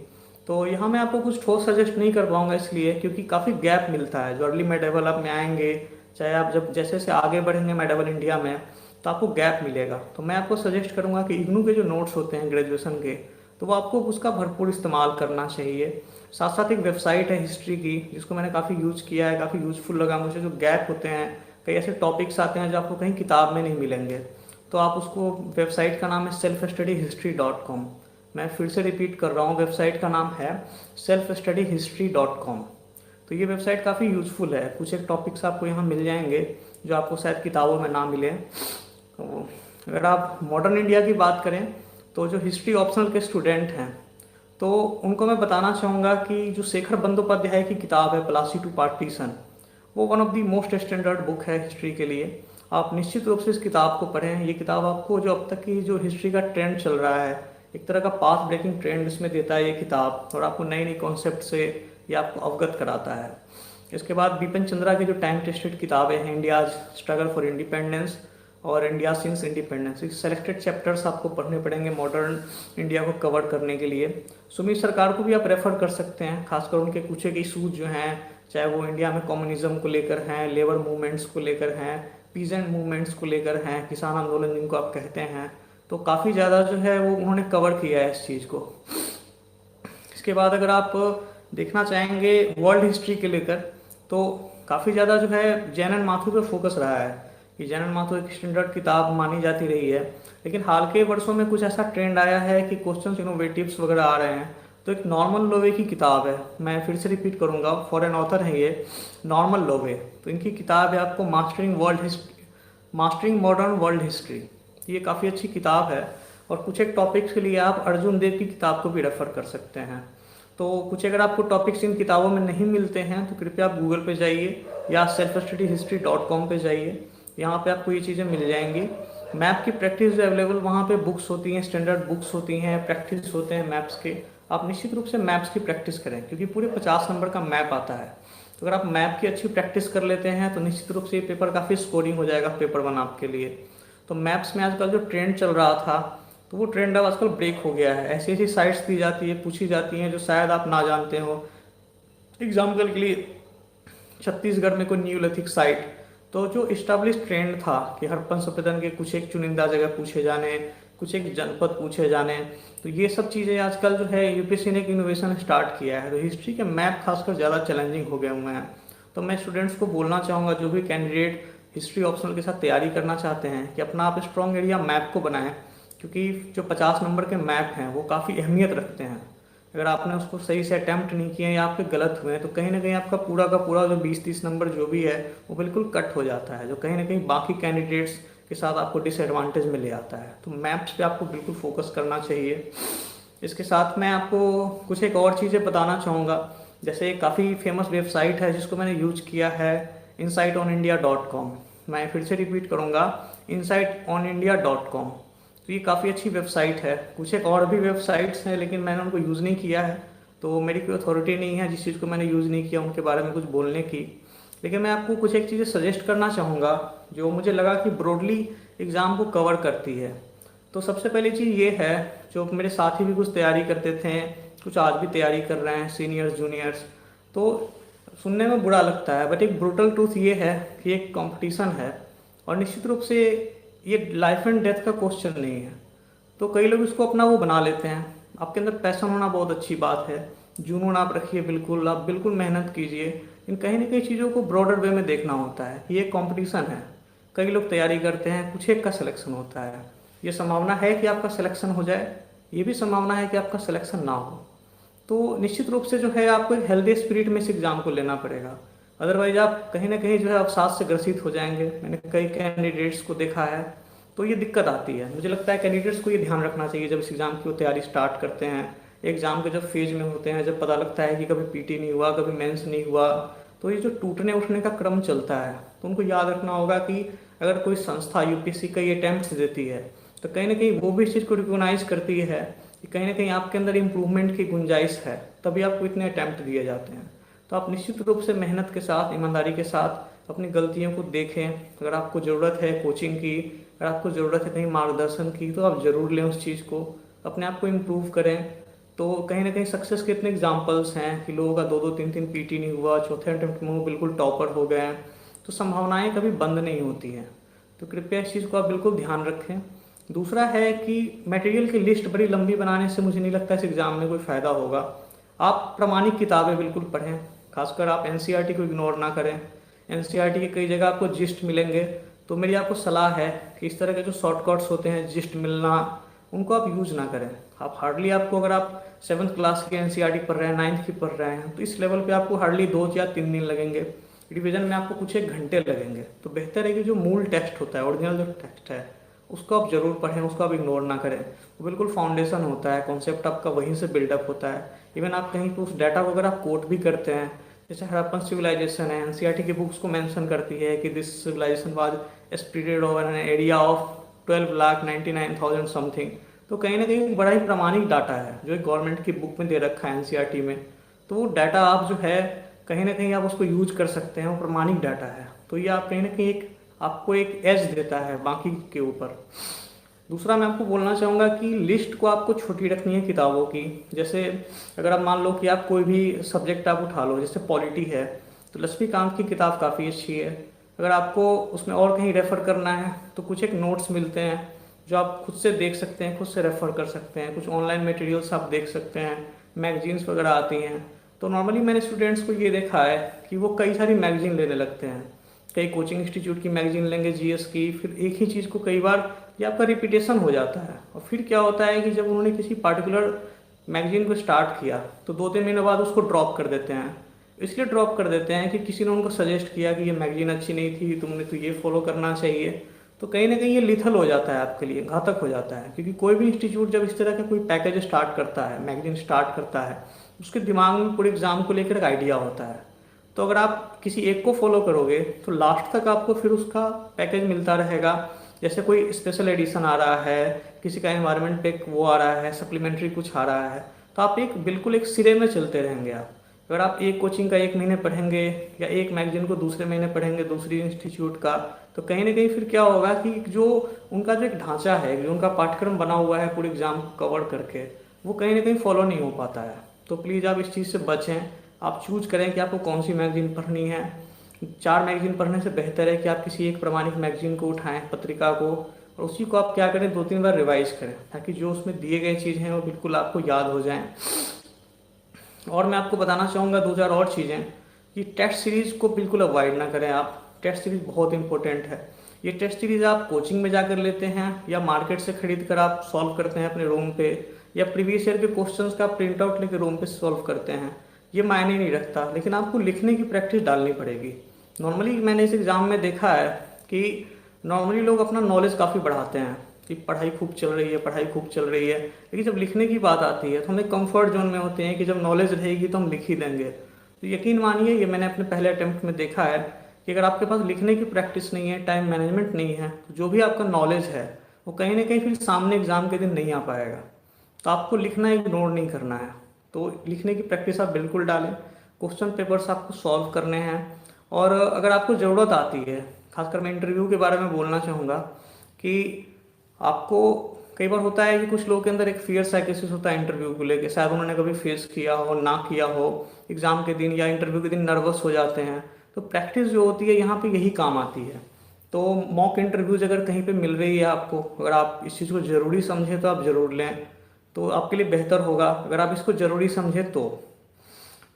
तो यहाँ मैं आपको कुछ ठोस सजेस्ट नहीं कर पाऊंगा इसलिए क्योंकि काफ़ी गैप मिलता है। जो अर्ली मेडिवल आप में आएंगे, चाहे आप जब जैसे जैसे आगे बढ़ेंगे मेडिवल इंडिया में, तो आपको गैप मिलेगा। तो मैं आपको सजेस्ट करूँगा कि इग्नू के जो नोट्स होते हैं ग्रेजुएशन के, तो वो आपको उसका भरपूर इस्तेमाल करना चाहिए। साथ साथ एक वेबसाइट है हिस्ट्री की जिसको मैंने काफ़ी यूज किया है, काफ़ी यूजफुल लगा मुझे। जो गैप होते हैं, कई ऐसे टॉपिक्स आते हैं जो आपको कहीं किताब में नहीं मिलेंगे, तो आप उसको, वेबसाइट का नाम है selfstudyhistory.com। मैं फिर से रिपीट कर रहा हूँ, वेबसाइट का नाम है selfstudyhistory.com। तो ये वेबसाइट काफ़ी यूजफुल है। कुछ एक टॉपिक्स आपको यहाँ मिल जाएंगे जो आपको शायद किताबों में ना मिले। तो अगर आप मॉडर्न इंडिया की बात करें, तो जो हिस्ट्री ऑप्शनल के स्टूडेंट हैं, तो उनको मैं बताना चाहूँगा कि जो शेखर बंदोपाध्याय की किताब है पलासी टू पार्टीशन, वो one of the most standard book है हिस्ट्री के लिए। आप निश्चित रूप से इस किताब को पढ़ें। ये किताब आपको जो अब तक की जो हिस्ट्री का ट्रेंड चल रहा है, एक तरह का पाथ ब्रेकिंग ट्रेंड इसमें देता है ये किताब, और आपको नई नई कॉन्सेप्ट से ये आपको अवगत कराता है। इसके बाद बिपिन चंद्रा की जो टाइम टेस्टेड किताबें हैं, इंडियाज स्ट्रगल फॉर इंडिपेंडेंस और इंडिया सिंस इंडिपेंडेंस, इस सेलेक्टेड चैप्टर्स आपको पढ़ने पड़ेंगे मॉडर्न इंडिया को कवर करने के लिए। सुमित सरकार को भी आप रेफर कर सकते हैं, खासकर उनके कुछ एक इशूज जो हैं, चाहे वो इंडिया में कम्युनिज्म को लेकर हैं, लेबर मूवमेंट्स को लेकर हैं, पीजेंट मूवमेंट्स को लेकर हैं, किसान आंदोलन जिनको आप कहते हैं, तो काफ़ी ज़्यादा जो है वो उन्होंने कवर किया है इस चीज़ को। इसके बाद अगर आप देखना चाहेंगे वर्ल्ड हिस्ट्री के लेकर, तो काफ़ी ज़्यादा जो है जैनन माथुर पर फोकस रहा है कि जैनन माथुर एक स्टैंडर्ड किताब मानी जाती रही है। लेकिन हाल के वर्षों में कुछ ऐसा ट्रेंड आया है कि क्वेश्चंस इनोवेटिव्स वगैरह आ रहे हैं। तो एक नॉर्मन लोवे की किताब है, मैं फिर से रिपीट करूंगा, फॉरेन ऑथर है ये, नॉर्मन लोवे। तो इनकी किताब है आपको मास्टरिंग मॉडर्न वर्ल्ड हिस्ट्री। ये काफ़ी अच्छी किताब है। और कुछ एक टॉपिक्स के लिए आप अर्जुन देव की किताब को भी रेफर कर सकते हैं। तो कुछ अगर आपको टॉपिक्स इन किताबों में नहीं मिलते हैं तो कृपया आप गूगल पे जाइए या selfstudyhistory.com पे जाइए, यहाँ पे आपको ये चीज़ें मिल जाएंगी। मैप की प्रैक्टिस अवेलेबल वहाँ पे बुक्स होती हैं, स्टैंडर्ड बुक्स होती हैं, प्रैक्टिस होते हैं मैप्स के। आप निश्चित रूप से मैप्स की प्रैक्टिस करें क्योंकि पूरे 50 नंबर का मैप आता है। तो अगर आप मैप की अच्छी प्रैक्टिस कर लेते हैं तो निश्चित रूप से ये पेपर काफ़ी स्कोरिंग हो जाएगा पेपर 1 आपके लिए। तो मैप्स में आजकल जो ट्रेंड चल रहा था, तो वो ट्रेंड अब आजकल ब्रेक हो गया है। ऐसी ऐसी साइट्स दी जाती है, पूछी जाती हैं जो शायद आप ना जानते हो। एग्जाम्पल के लिए छत्तीसगढ़ में कोई न्यूलिथिक साइट, तो जो इस्टेब्लिश ट्रेंड था कि हड़प्पन सभ्यता के कुछ एक चुनिंदा जगह पूछे जाने, कुछ एक जनपद पूछे जाने, तो ये सब चीज़ें आजकल जो है यूपीएससी ने एक इनोवेशन स्टार्ट किया है। तो हिस्ट्री के मैप खासकर ज़्यादा चैलेंजिंग हो गए हुए हैं। तो मैं स्टूडेंट्स को बोलना चाहूँगा, जो भी कैंडिडेट हिस्ट्री ऑप्शनल के साथ तैयारी करना चाहते हैं, कि अपना आप स्ट्रॉन्ग एरिया मैप को बनाएं, क्योंकि जो 50 नंबर के मैप हैं वो काफ़ी अहमियत रखते हैं। अगर आपने उसको सही से अटैम्प्ट नहीं किया या आपके गलत हुए हैं तो कहीं ना कहीं आपका पूरा का पूरा जो 20-30 नंबर जो भी है वो बिल्कुल कट हो जाता है, जो कहीं ना कहीं बाकी कैंडिडेट्स के साथ आपको डिसएडवांटेज में ले आता है। तो मैप्स पे आपको बिल्कुल फोकस करना चाहिए। इसके साथ मैं आपको कुछ एक और चीज़ें बताना चाहूँगा। जैसे काफ़ी फेमस वेबसाइट है जिसको मैंने यूज किया है, insightonindia.com। मैं फिर से रिपीट करूँगा, insightonindia.com। तो ये काफ़ी अच्छी वेबसाइट है। कुछ एक और भी वेबसाइट्स हैं लेकिन मैंने उनको यूज़ नहीं किया है, तो मेरी कोई अथॉरिटी नहीं है जिस चीज़ को मैंने यूज़ नहीं किया उनके बारे में कुछ बोलने की। लेकिन मैं आपको कुछ एक चीज़ें सजेस्ट करना चाहूँगा जो मुझे लगा कि ब्रॉडली एग्ज़ाम को कवर करती है। तो सबसे पहली चीज़ ये है, जो मेरे साथी भी कुछ तैयारी करते थे, कुछ आज भी तैयारी कर रहे हैं, सीनियर्स जूनियर्स, तो सुनने में बुरा लगता है बट एक ब्रूटल ट्रूथ ये है कि एक कंपटीशन है और निश्चित रूप से ये लाइफ एंड डेथ का क्वेश्चन नहीं है। तो कई लोग इसको अपना वो बना लेते हैं। आपके अंदर पैशन होना बहुत अच्छी बात है, जुनून आप रखिए, बिल्कुल आप बिल्कुल मेहनत कीजिए, इन कहीं ना कहीं चीज़ों को ब्रॉडर वे में देखना होता है। ये एक कॉम्पिटिशन है, कई लोग तैयारी करते हैं, कुछ एक का सिलेक्शन होता है। ये संभावना है कि आपका सिलेक्शन हो जाए, ये भी संभावना है कि आपका सिलेक्शन ना हो। तो निश्चित रूप से जो है आपको एक हेल्दी स्पिरिट में इस एग्ज़ाम को लेना पड़ेगा, अदरवाइज आप कहीं ना कहीं जो है अवसाद से ग्रसित हो जाएंगे। मैंने कई कैंडिडेट्स को देखा है, तो ये दिक्कत आती है। मुझे लगता है कैंडिडेट्स को ये ध्यान रखना चाहिए जब इस एग्ज़ाम की वो तैयारी स्टार्ट करते हैं, एग्ज़ाम के जब फेज में होते हैं, जब पता लगता है कि कभी पीटी नहीं हुआ, कभी मेंस नहीं हुआ, तो ये जो टूटने उठने का क्रम चलता है, तो उनको याद रखना होगा कि अगर कोई संस्था यूपीएससी का ये अटेम्प्ट देती है तो कहीं ना कहीं वो भी इस चीज़ को रिकोगनाइज करती है कि कहीं ना कहीं आपके अंदर इम्प्रूवमेंट की गुंजाइश है, तभी आपको इतने अटैम्प्ट दिए जाते हैं। तो आप निश्चित रूप से मेहनत के साथ, ईमानदारी के साथ अपनी गलतियों को देखें। अगर आपको ज़रूरत है कोचिंग की, अगर आपको ज़रूरत है कहीं मार्गदर्शन की, तो आप ज़रूर लें उस चीज़ को, अपने आप को इम्प्रूव करें। तो कहीं ना कहीं सक्सेस के इतने एग्जाम्पल्स हैं कि लोगों का 2-2 3-3 पीटी नहीं हुआ, चौथे अटेम्प्ट में वो बिल्कुल टॉपर हो गए हैं। तो संभावनाएं कभी बंद नहीं होती हैं, तो कृपया इस चीज़ को आप बिल्कुल ध्यान रखें। दूसरा है कि मटेरियल की लिस्ट बड़ी लंबी बनाने से मुझे नहीं लगता इस एग्ज़ाम में कोई फ़ायदा होगा। आप प्रमाणिक किताबें बिल्कुल पढ़ें, खासकर आप एनसीईआरटी को इग्नोर ना करें। एनसीईआरटी के कई जगह आपको जिस्ट मिलेंगे, तो मेरी आपको सलाह है कि इस तरह के जो शॉर्टकट्स होते हैं जिस्ट मिलना, उनको आप यूज ना करें। आप हार्डली, आपको अगर आप 7th क्लास की एनसीईआरटी पढ़ रहे हैं, 9th की पढ़ रहे हैं, तो इस लेवल पे आपको हार्डली 2 या 3 दिन लगेंगे। रिवीजन में आपको कुछ 1 घंटे लगेंगे। तो बेहतर है कि जो मूल टेक्स्ट होता है, ओरिजिनल जो टेक्स्ट है, उसको आप जरूर पढ़ें, उसको आप इग्नोर ना करें। वो बिल्कुल फाउंडेशन होता है, कॉन्सेप्ट आपका वहीं से बिल्डअप होता है। इवन आप कहीं पर उस डाटा को अगर आप कोट भी करते हैं, जैसे हड़प्पन सिविलाइजेशन है, एनसीईआरटी की बुक्स को मेंशन करती है कि this civilisation was spreaded over an area of 12,99,000 something. तो कहीं ना कहीं बड़ा ही प्रामाणिक डाटा है जो एक गवर्नमेंट की बुक में दे रखा है एनसीईआरटी में। तो वो डाटा आप जो है कहीं ना कहीं आप उसको यूज कर सकते हैं, वो प्रामाणिक डाटा है। तो ये आप कहीं ना कहीं एक आपको एक एज देता है बाकी के ऊपर। दूसरा मैं आपको बोलना चाहूँगा कि लिस्ट को आपको छोटी रखनी है किताबों की। जैसे अगर आप मान लो कि आप कोई भी सब्जेक्ट आप उठा लो, जैसे पॉलिटी है, तो लक्ष्मीकांत की किताब काफ़ी अच्छी है। अगर आपको उसमें और कहीं रेफ़र करना है तो कुछ एक नोट्स मिलते हैं जो आप खुद से देख सकते हैं, खुद से रेफ़र कर सकते हैं। कुछ ऑनलाइन मटेरियल्स आप देख सकते हैं, मैगजीन्स वगैरह आती हैं। तो नॉर्मली मैंने स्टूडेंट्स को ये देखा है कि वो कई सारी मैगजीन लेने लगते हैं। कई कोचिंग इंस्टीट्यूट की मैगजीन लेंगे, जीएस की, फिर एक ही चीज़ को कई बार ये आपका रिपीटेशन हो जाता है। और फिर क्या होता है कि जब उन्होंने किसी पार्टिकुलर मैगजीन को स्टार्ट किया तो 2-3 महीने बाद उसको ड्रॉप कर देते हैं। इसलिए ड्रॉप कर देते हैं कि किसी ने उनको सजेस्ट किया कि ये मैगजीन अच्छी नहीं थी, तुमने तो ये फॉलो करना चाहिए। तो कहीं ना कहीं ये लिथल हो जाता है, आपके लिए घातक हो जाता है। क्योंकि कोई भी इंस्टीट्यूट जब इस तरह का कोई पैकेज स्टार्ट करता है, मैगजीन स्टार्ट करता है, उसके दिमाग में पूरे एग्जाम को लेकर एक आइडिया होता है। तो अगर आप किसी एक को फॉलो करोगे तो लास्ट तक आपको फिर उसका पैकेज मिलता रहेगा। जैसे कोई स्पेशल एडिशन आ रहा है, किसी का एनवायरनमेंट पे वो आ रहा है, सप्लीमेंट्री कुछ आ रहा है, तो आप एक बिल्कुल एक सिरे में चलते रहेंगे। आप अगर आप एक कोचिंग का 1 महीने पढ़ेंगे या एक मैगजीन को दूसरे महीने पढ़ेंगे दूसरी इंस्टीट्यूट का, तो कहीं ना कहीं फिर क्या होगा कि जो उनका जो एक ढांचा है, जो उनका पाठ्यक्रम बना हुआ है पूरे एग्जाम को कवर करके, वो कहीं ना कहीं फॉलो नहीं हो पाता है। तो प्लीज़ आप इस चीज़ से बचें। आप चूज करें कि आपको कौन सी मैगजीन पढ़नी है। 4 मैगजीन पढ़ने से बेहतर है कि आप किसी एक प्रमाणिक मैगजीन को उठाएं, पत्रिका को, और उसी को आप क्या करें, 2-3 बार रिवाइज करें, ताकि जो उसमें दिए गए चीज़ें हैं वो बिल्कुल आपको याद हो जाएं। और मैं आपको बताना चाहूँगा 2-4 और चीज़ें कि टेस्ट सीरीज़ को बिल्कुल अवॉइड ना करें आप। टेस्ट सीरीज़ बहुत इंपॉर्टेंट है। ये टेस्ट सीरीज़ आप कोचिंग में जाकर लेते हैं या मार्केट से खरीद कर आप सॉल्व करते हैं अपने रूम पे, या प्रीवियस ईयर के क्वेश्चंस का प्रिंट आउट लेकर रूम पे सॉल्व करते हैं, ये मायने नहीं रखता। लेकिन आपको लिखने की प्रैक्टिस डालनी पड़ेगी। नॉर्मली मैंने इस एग्ज़ाम में देखा है कि नॉर्मली लोग अपना नॉलेज काफ़ी बढ़ाते हैं कि पढ़ाई खूब चल रही है, पढ़ाई खूब चल रही है, लेकिन जब लिखने की बात आती है तो हम एक कंफर्ट जोन में होते हैं कि जब नॉलेज रहेगी तो हम लिख ही देंगे। तो यकीन मानिए, ये मैंने अपने पहले अटेम्प्ट में देखा है कि अगर आपके पास लिखने की प्रैक्टिस नहीं है, टाइम मैनेजमेंट नहीं है, तो जो भी आपका नॉलेज है वो कहीं ना कहीं फिर सामने एग्जाम के दिन नहीं आ पाएगा। तो आपको लिखना इग्नोर नहीं करना है। तो लिखने की प्रैक्टिस आप बिल्कुल डालें। क्वेश्चन पेपर्स आपको सॉल्व करने हैं। और अगर आपको ज़रूरत आती है, खासकर मैं इंटरव्यू के बारे में बोलना चाहूँगा कि आपको कई बार होता है कि कुछ लोगों के अंदर एक फियर साइकोसिस होता है इंटरव्यू को लेके, शायद उन्होंने कभी फेस किया हो ना किया हो, एग्ज़ाम के दिन या इंटरव्यू के दिन नर्वस हो जाते हैं। तो प्रैक्टिस जो होती है यहाँ पे यही काम आती है। तो मॉक इंटरव्यूज अगर कहीं पे मिल रही है आपको, अगर आप इस चीज़ को ज़रूरी समझें तो आप ज़रूर लें, तो आपके लिए बेहतर होगा अगर आप इसको ज़रूरी समझें तो।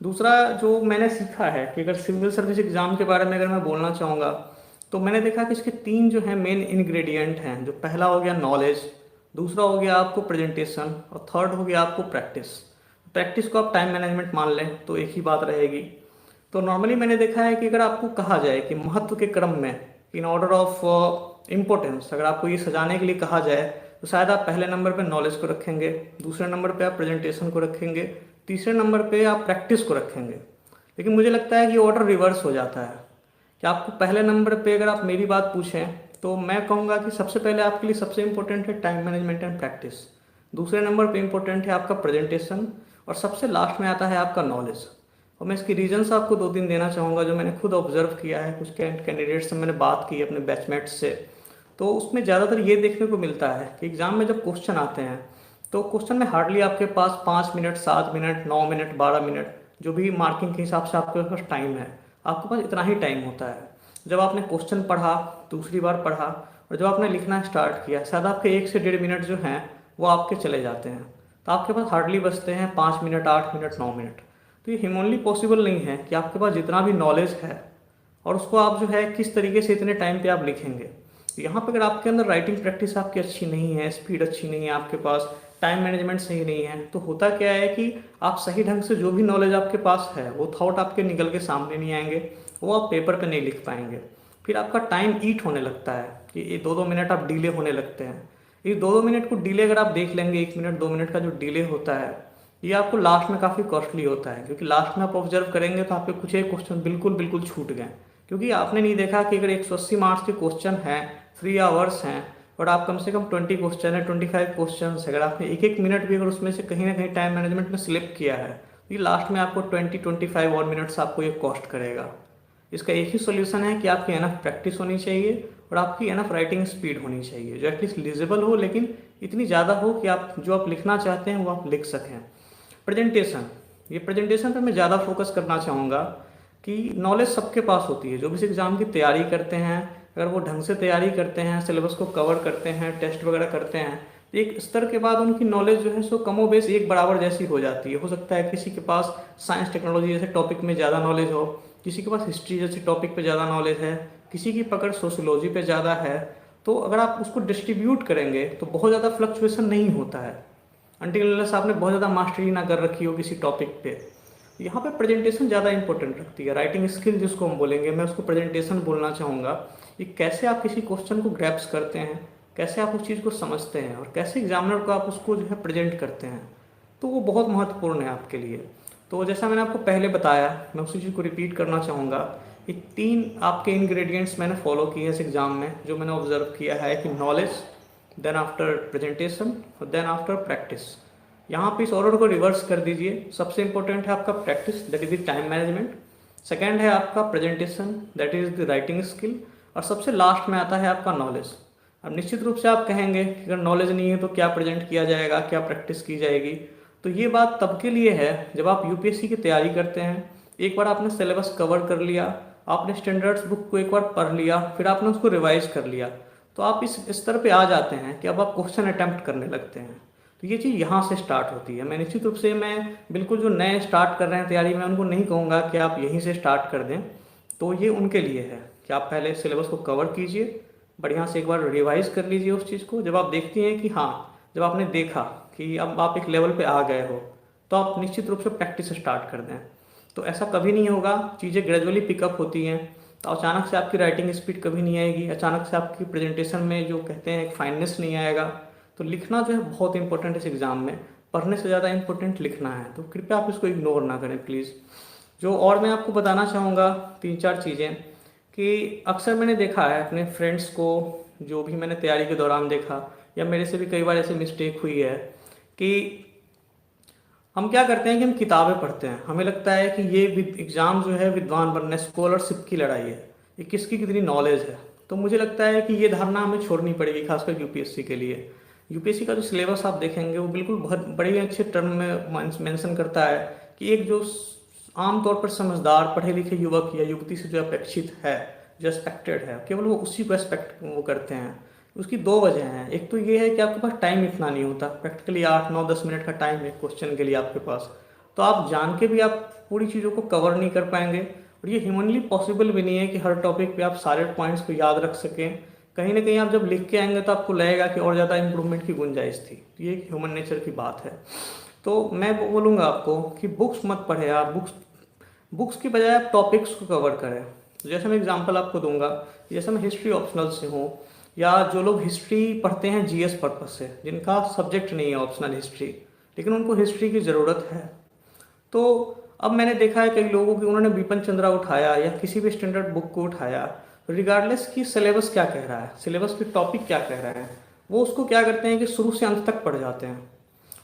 दूसरा जो मैंने सीखा है कि अगर सिविल सर्विस एग्ज़ाम के बारे में अगर मैं बोलना चाहूँगा, तो मैंने देखा कि इसके 3 जो है मेन इंग्रेडिएंट हैं। जो पहला हो गया नॉलेज, दूसरा हो गया आपको प्रेजेंटेशन, और थर्ड हो गया आपको प्रैक्टिस। प्रैक्टिस को आप टाइम मैनेजमेंट मान लें तो एक ही बात रहेगी। तो नॉर्मली मैंने देखा है कि अगर आपको कहा जाए कि महत्व के क्रम में, इन ऑर्डर ऑफ इम्पोर्टेंस, अगर आपको ये सजाने के लिए कहा जाए, तो शायद आप पहले नंबर पे नॉलेज को रखेंगे, दूसरे नंबर पे आप प्रेजेंटेशन को रखेंगे, तीसरे नंबर पे आप प्रैक्टिस को रखेंगे। लेकिन मुझे लगता है कि ऑर्डर रिवर्स हो जाता है कि आपको पहले नंबर पे अगर आप मेरी बात पूछें तो मैं कहूँगा कि सबसे पहले आपके लिए सबसे इम्पोर्टेंट है टाइम मैनेजमेंट एंड प्रैक्टिस। दूसरे नंबर पे इम्पोर्टेंट है आपका प्रेजेंटेशन। और सबसे लास्ट में आता है आपका नॉलेज। और मैं इसकी रीजंस आपको दो तीन देना चाहूँगा जो मैंने खुद ऑब्जर्व किया है, कुछ कैंडिडेट्स से मैंने बात की अपने बैचमेट्स से। तो उसमें ज़्यादातर ये देखने को मिलता है कि एग्ज़ाम में जब क्वेश्चन आते हैं तो क्वेश्चन में हार्डली आपके पास 5 मिनट, 7 मिनट, 9 मिनट, 12 मिनट, जो भी मार्किंग के हिसाब से आपके पास टाइम है, आपके पास इतना ही टाइम होता है। जब आपने क्वेश्चन पढ़ा, दूसरी बार पढ़ा, और जब आपने लिखना स्टार्ट किया, शायद आपके 1 से 1.5 मिनट जो हैं वो आपके चले जाते हैं। तो आपके पास हार्डली बचते हैं 5 मिनट, 8 मिनट, 9 मिनट। तो ये ह्यूमनली पॉसिबल नहीं है कि आपके पास जितना भी नॉलेज है और उसको आप जो है किस तरीके से इतने टाइम पे आप लिखेंगे। यहाँ पे अगर आपके अंदर राइटिंग प्रैक्टिस आपकी अच्छी नहीं है, स्पीड अच्छी नहीं है, आपके पास टाइम मैनेजमेंट सही नहीं है, तो होता क्या है कि आप सही ढंग से जो भी नॉलेज आपके पास है वो थॉट आपके निकल के सामने नहीं आएंगे, वो आप पेपर पे नहीं लिख पाएंगे। फिर आपका टाइम ईट होने लगता है कि ये 2-2 मिनट आप डिले होने लगते हैं। ये 2-2 मिनट को डिले अगर आप देख लेंगे, 1 मिनट 2 मिनट का जो डिले होता है, ये आपको लास्ट में काफ़ी कॉस्टली होता है। क्योंकि लास्ट में आप ऑब्जर्व करेंगे तो आपके कुछ एक क्वेश्चन बिल्कुल बिल्कुल छूट गए, क्योंकि आपने नहीं देखा कि अगर 180 मार्क्स के क्वेश्चन हैं, 3 आवर्स हैं, और आप कम से कम 20 क्वेश्चन है, 25 क्वेश्चन, अगर आपने एक एक मिनट भी अगर उसमें से कहीं ना कहीं टाइम मैनेजमेंट में स्लिप किया है तो ये लास्ट में आपको 20-25 और मिनट्स आपको ये कॉस्ट करेगा। इसका एक ही सोल्यूशन है कि आपकी एनफ प्रैक्टिस होनी चाहिए और आपकी एनफ राइटिंग स्पीड होनी चाहिए जो एटलीस्ट लीजेबल हो, लेकिन इतनी ज़्यादा हो कि आप जो आप लिखना चाहते हैं वो आप लिख सकें। प्रेजेंटेशन, ये प्रेजेंटेशन पर मैं ज़्यादा फोकस करना चाहूँगा कि नॉलेज सबके पास होती है। जो भी इस एग्ज़ाम की तैयारी करते हैं, अगर वो ढंग से तैयारी करते हैं, सिलेबस को कवर करते हैं, टेस्ट वगैरह करते हैं, तो एक स्तर के बाद उनकी नॉलेज जो है सो कमो बेश एक बराबर जैसी हो जाती है। हो सकता है किसी के पास साइंस टेक्नोलॉजी जैसे टॉपिक में ज़्यादा नॉलेज हो, किसी के पास हिस्ट्री जैसे टॉपिक पे ज़्यादा नॉलेज है, किसी की पकड़ सोशियोलॉजी पे ज़्यादा है। तो अगर आप उसको डिस्ट्रीब्यूट करेंगे तो बहुत ज़्यादा फ्लक्चुएशन नहीं होता है, अनटिल अनलेस आपने बहुत ज़्यादा मास्टरी ना कर रखी हो किसी टॉपिक पे। यहाँ पे प्रेजेंटेशन ज़्यादा इंपॉर्टेंट रखती है। राइटिंग स्किल जिसको हम बोलेंगे, मैं उसको प्रेजेंटेशन बोलना चाहूँगा कि कैसे आप किसी क्वेश्चन को ग्रैप्स करते हैं, कैसे आप उस चीज़ को समझते हैं और कैसे एग्जामिनर को आप उसको जो है प्रेजेंट करते हैं। तो वो बहुत महत्वपूर्ण है आपके लिए। तो जैसा मैंने आपको पहले बताया, मैं उसी चीज़ को रिपीट करना चाहूँगा कि 3 आपके इंग्रेडिएंट्स मैंने फॉलो किए इस एग्ज़ाम में, जो मैंने ऑब्जर्व किया है कि नॉलेज, देन आफ्टर प्रेजेंटेशन और देन आफ्टर प्रैक्टिस। यहाँ पे इस ऑर्डर को रिवर्स कर दीजिए। सबसे इंपॉर्टेंट है आपका practice, that is the time management. Second है आपका presentation, that is the writing skill. और सबसे लास्ट में आता है आपका नॉलेज। अब निश्चित रूप से आप कहेंगे कि अगर नॉलेज नहीं है तो क्या प्रेजेंट किया जाएगा, क्या प्रैक्टिस की जाएगी। तो ये बात तब के लिए है जब आप यूपीएससी की तैयारी करते हैं, एक बार आपने सिलेबस कवर कर लिया, आपने स्टैंडर्ड्स बुक को एक बार पढ़ लिया, फिर आपने उसको रिवाइज कर लिया, तो आप इस स्तर पे आ जाते हैं कि अब आप क्वेश्चन अटैम्प्ट करने लगते हैं। तो ये चीज़ यहाँ से स्टार्ट होती है। मैं निश्चित रूप से मैं बिल्कुल जो नए स्टार्ट कर रहे हैं तैयारी में उनको नहीं कहूँगा कि आप यहीं से स्टार्ट कर दें। तो ये उनके लिए है कि आप पहले सिलेबस को कवर कीजिए, बढ़िया से एक बार रिवाइज कर लीजिए उस चीज़ को। जब आप देखती हैं कि हाँ, जब आपने देखा कि अब आप एक लेवल पे आ गए हो, तो आप निश्चित रूप से प्रैक्टिस स्टार्ट कर दें। तो ऐसा कभी नहीं होगा, चीज़ें ग्रेजुअली पिकअप होती हैं। तो अचानक से आपकी राइटिंग स्पीड कभी नहीं आएगी, अचानक से आपकी प्रेजेंटेशन में जो कहते हैं एक फाइननेस नहीं आएगा। तो लिखना जो है बहुत इंपॉर्टेंट है इस एग्ज़ाम में, पढ़ने से ज़्यादा इंपॉर्टेंट लिखना है। तो कृपया आप इसको इग्नोर ना करें प्लीज़। जो और मैं आपको बताना चाहूँगा 3-4 चीज़ें कि अक्सर मैंने देखा है अपने फ्रेंड्स को, जो भी मैंने तैयारी के दौरान देखा, या मेरे से भी कई बार ऐसी मिस्टेक हुई है कि हम क्या करते हैं कि हम किताबें पढ़ते हैं, हमें लगता है कि ये एग्ज़ाम जो है विद्वान बनने, स्कॉलरशिप की लड़ाई है, ये किसकी कितनी नॉलेज है। तो मुझे लगता है कि ये धारणा हमें छोड़नी पड़ेगी, खासकर यूपीएससी के लिए। यूपीएससी का जो सिलेबस आप देखेंगे वो बिल्कुल बहुत बड़े अच्छे टर्म में मेंशन करता है कि एक जो आमतौर पर समझदार पढ़े लिखे युवक या युवती से जो अपेक्षित है, जो एक्सपेक्टेड है, केवल वो उसी को एक्सपेक्ट वो करते हैं। उसकी 2 वजह हैं। एक तो ये है कि आपके पास टाइम इतना नहीं होता, प्रैक्टिकली 8-9-10 मिनट का टाइम है क्वेश्चन के लिए आपके पास, तो आप जान के भी आप पूरी चीज़ों को कवर नहीं कर पाएंगे। और ये ह्यूमनली पॉसिबल भी नहीं है कि हर टॉपिक पे आप सारे पॉइंट्स को याद रख सकें। कहीं ना कहीं आप जब लिख के आएंगे तो आपको लगेगा कि और ज़्यादा इंप्रूवमेंट की गुंजाइश थी। तो ये एक ह्यूमन नेचर की बात है। तो मैं बोलूँगा आपको कि बुक्स मत पढ़े आप, बुक्स की बजाय आप टॉपिक्स को कवर करें। जैसे मैं एग्जांपल आपको दूंगा, जैसे मैं हिस्ट्री ऑप्शनल से हूँ, या जो लोग हिस्ट्री पढ़ते हैं जीएस पर्पज से, जिनका सब्जेक्ट नहीं है ऑप्शनल हिस्ट्री, लेकिन उनको हिस्ट्री की ज़रूरत है, तो अब मैंने देखा है कई लोगों की, उन्होंने बिपिन चंद्रा उठाया या किसी भी स्टैंडर्ड बुक को उठाया, रिगार्डलेस कि सिलेबस क्या कह रहा है, सिलेबस की टॉपिक क्या कह रहा है, वो उसको क्या करते हैं कि शुरू से अंत तक पढ़ जाते हैं।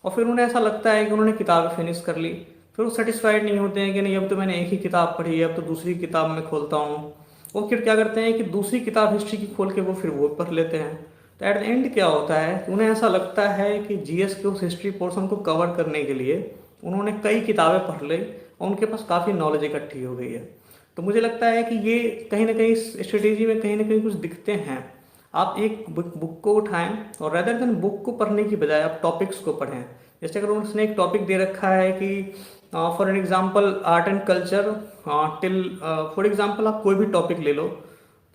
और फिर उन्हें ऐसा लगता है कि उन्होंने किताब फिनिश कर ली, फिर वो सेटिस्फाइड नहीं होते हैं कि नहीं अब तो मैंने एक ही किताब पढ़ी है, अब तो दूसरी किताब में खोलता हूँ। वो फिर क्या करते हैं कि दूसरी किताब हिस्ट्री की खोल के वो फिर वो पढ़ लेते हैं। तो एट द एंड क्या होता है कि उन्हें ऐसा लगता है कि जीएस के उस हिस्ट्री पोर्शन को कवर करने के लिए उन्होंने कई किताबें पढ़ ली और उनके पास काफ़ी नॉलेज इकट्ठी हो गई है। तो मुझे लगता है कि ये कहीं ना कहीं स्ट्रेटेजी में कहीं ना कहीं कुछ दिखते हैं। आप एक बुक को उठाएं और रेदर देन बुक को पढ़ने की बजाय आप टॉपिक्स को पढ़ें। जैसे अगर उसने एक टॉपिक दे रखा है कि for an example art and culture till, for example आप कोई भी टॉपिक ले लो,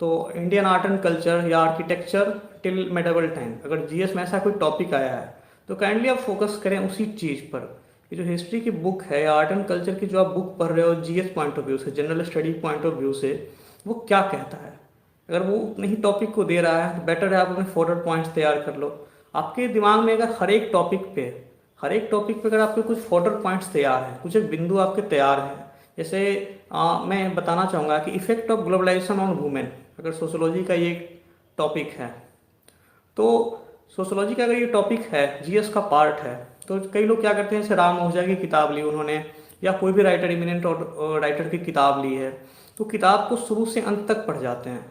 तो इंडियन आर्ट एंड कल्चर या आर्किटेक्चर टिल मेडावल टाइम, अगर जीएस में ऐसा कोई टॉपिक आया है तो काइंडली आप फोकस करें उसी चीज़ पर कि जो हिस्ट्री की बुक है या आर्ट एंड कल्चर की जो आप बुक पढ़ रहे हो जीएस पॉइंट ऑफ व्यू से, general study point of view से, वो क्या कहता है। अगर वो उतने ही टॉपिक को दे रहा है तो बेटर है आप अपने फॉरवर्ड पॉइंट्स तैयार कर लो। आपके दिमाग में अगर हर एक टॉपिक पे अगर आपके कुछ फॉरवर्ड पॉइंट्स तैयार हैं, कुछ एक बिंदु आपके तैयार हैं, जैसे मैं बताना चाहूँगा कि effect of globalisation on women, अगर सोशोलॉजी का ये टॉपिक है, तो सोशोलॉजी का अगर ये टॉपिक है, जीएस का पार्ट है, तो कई लोग क्या करते हैं, जैसे राम ओझा की किताब ली उन्होंने या कोई भी राइटर, इमिनेंट और राइटर की किताब ली है, तो किताब को शुरू से अंत तक पढ़ जाते हैं।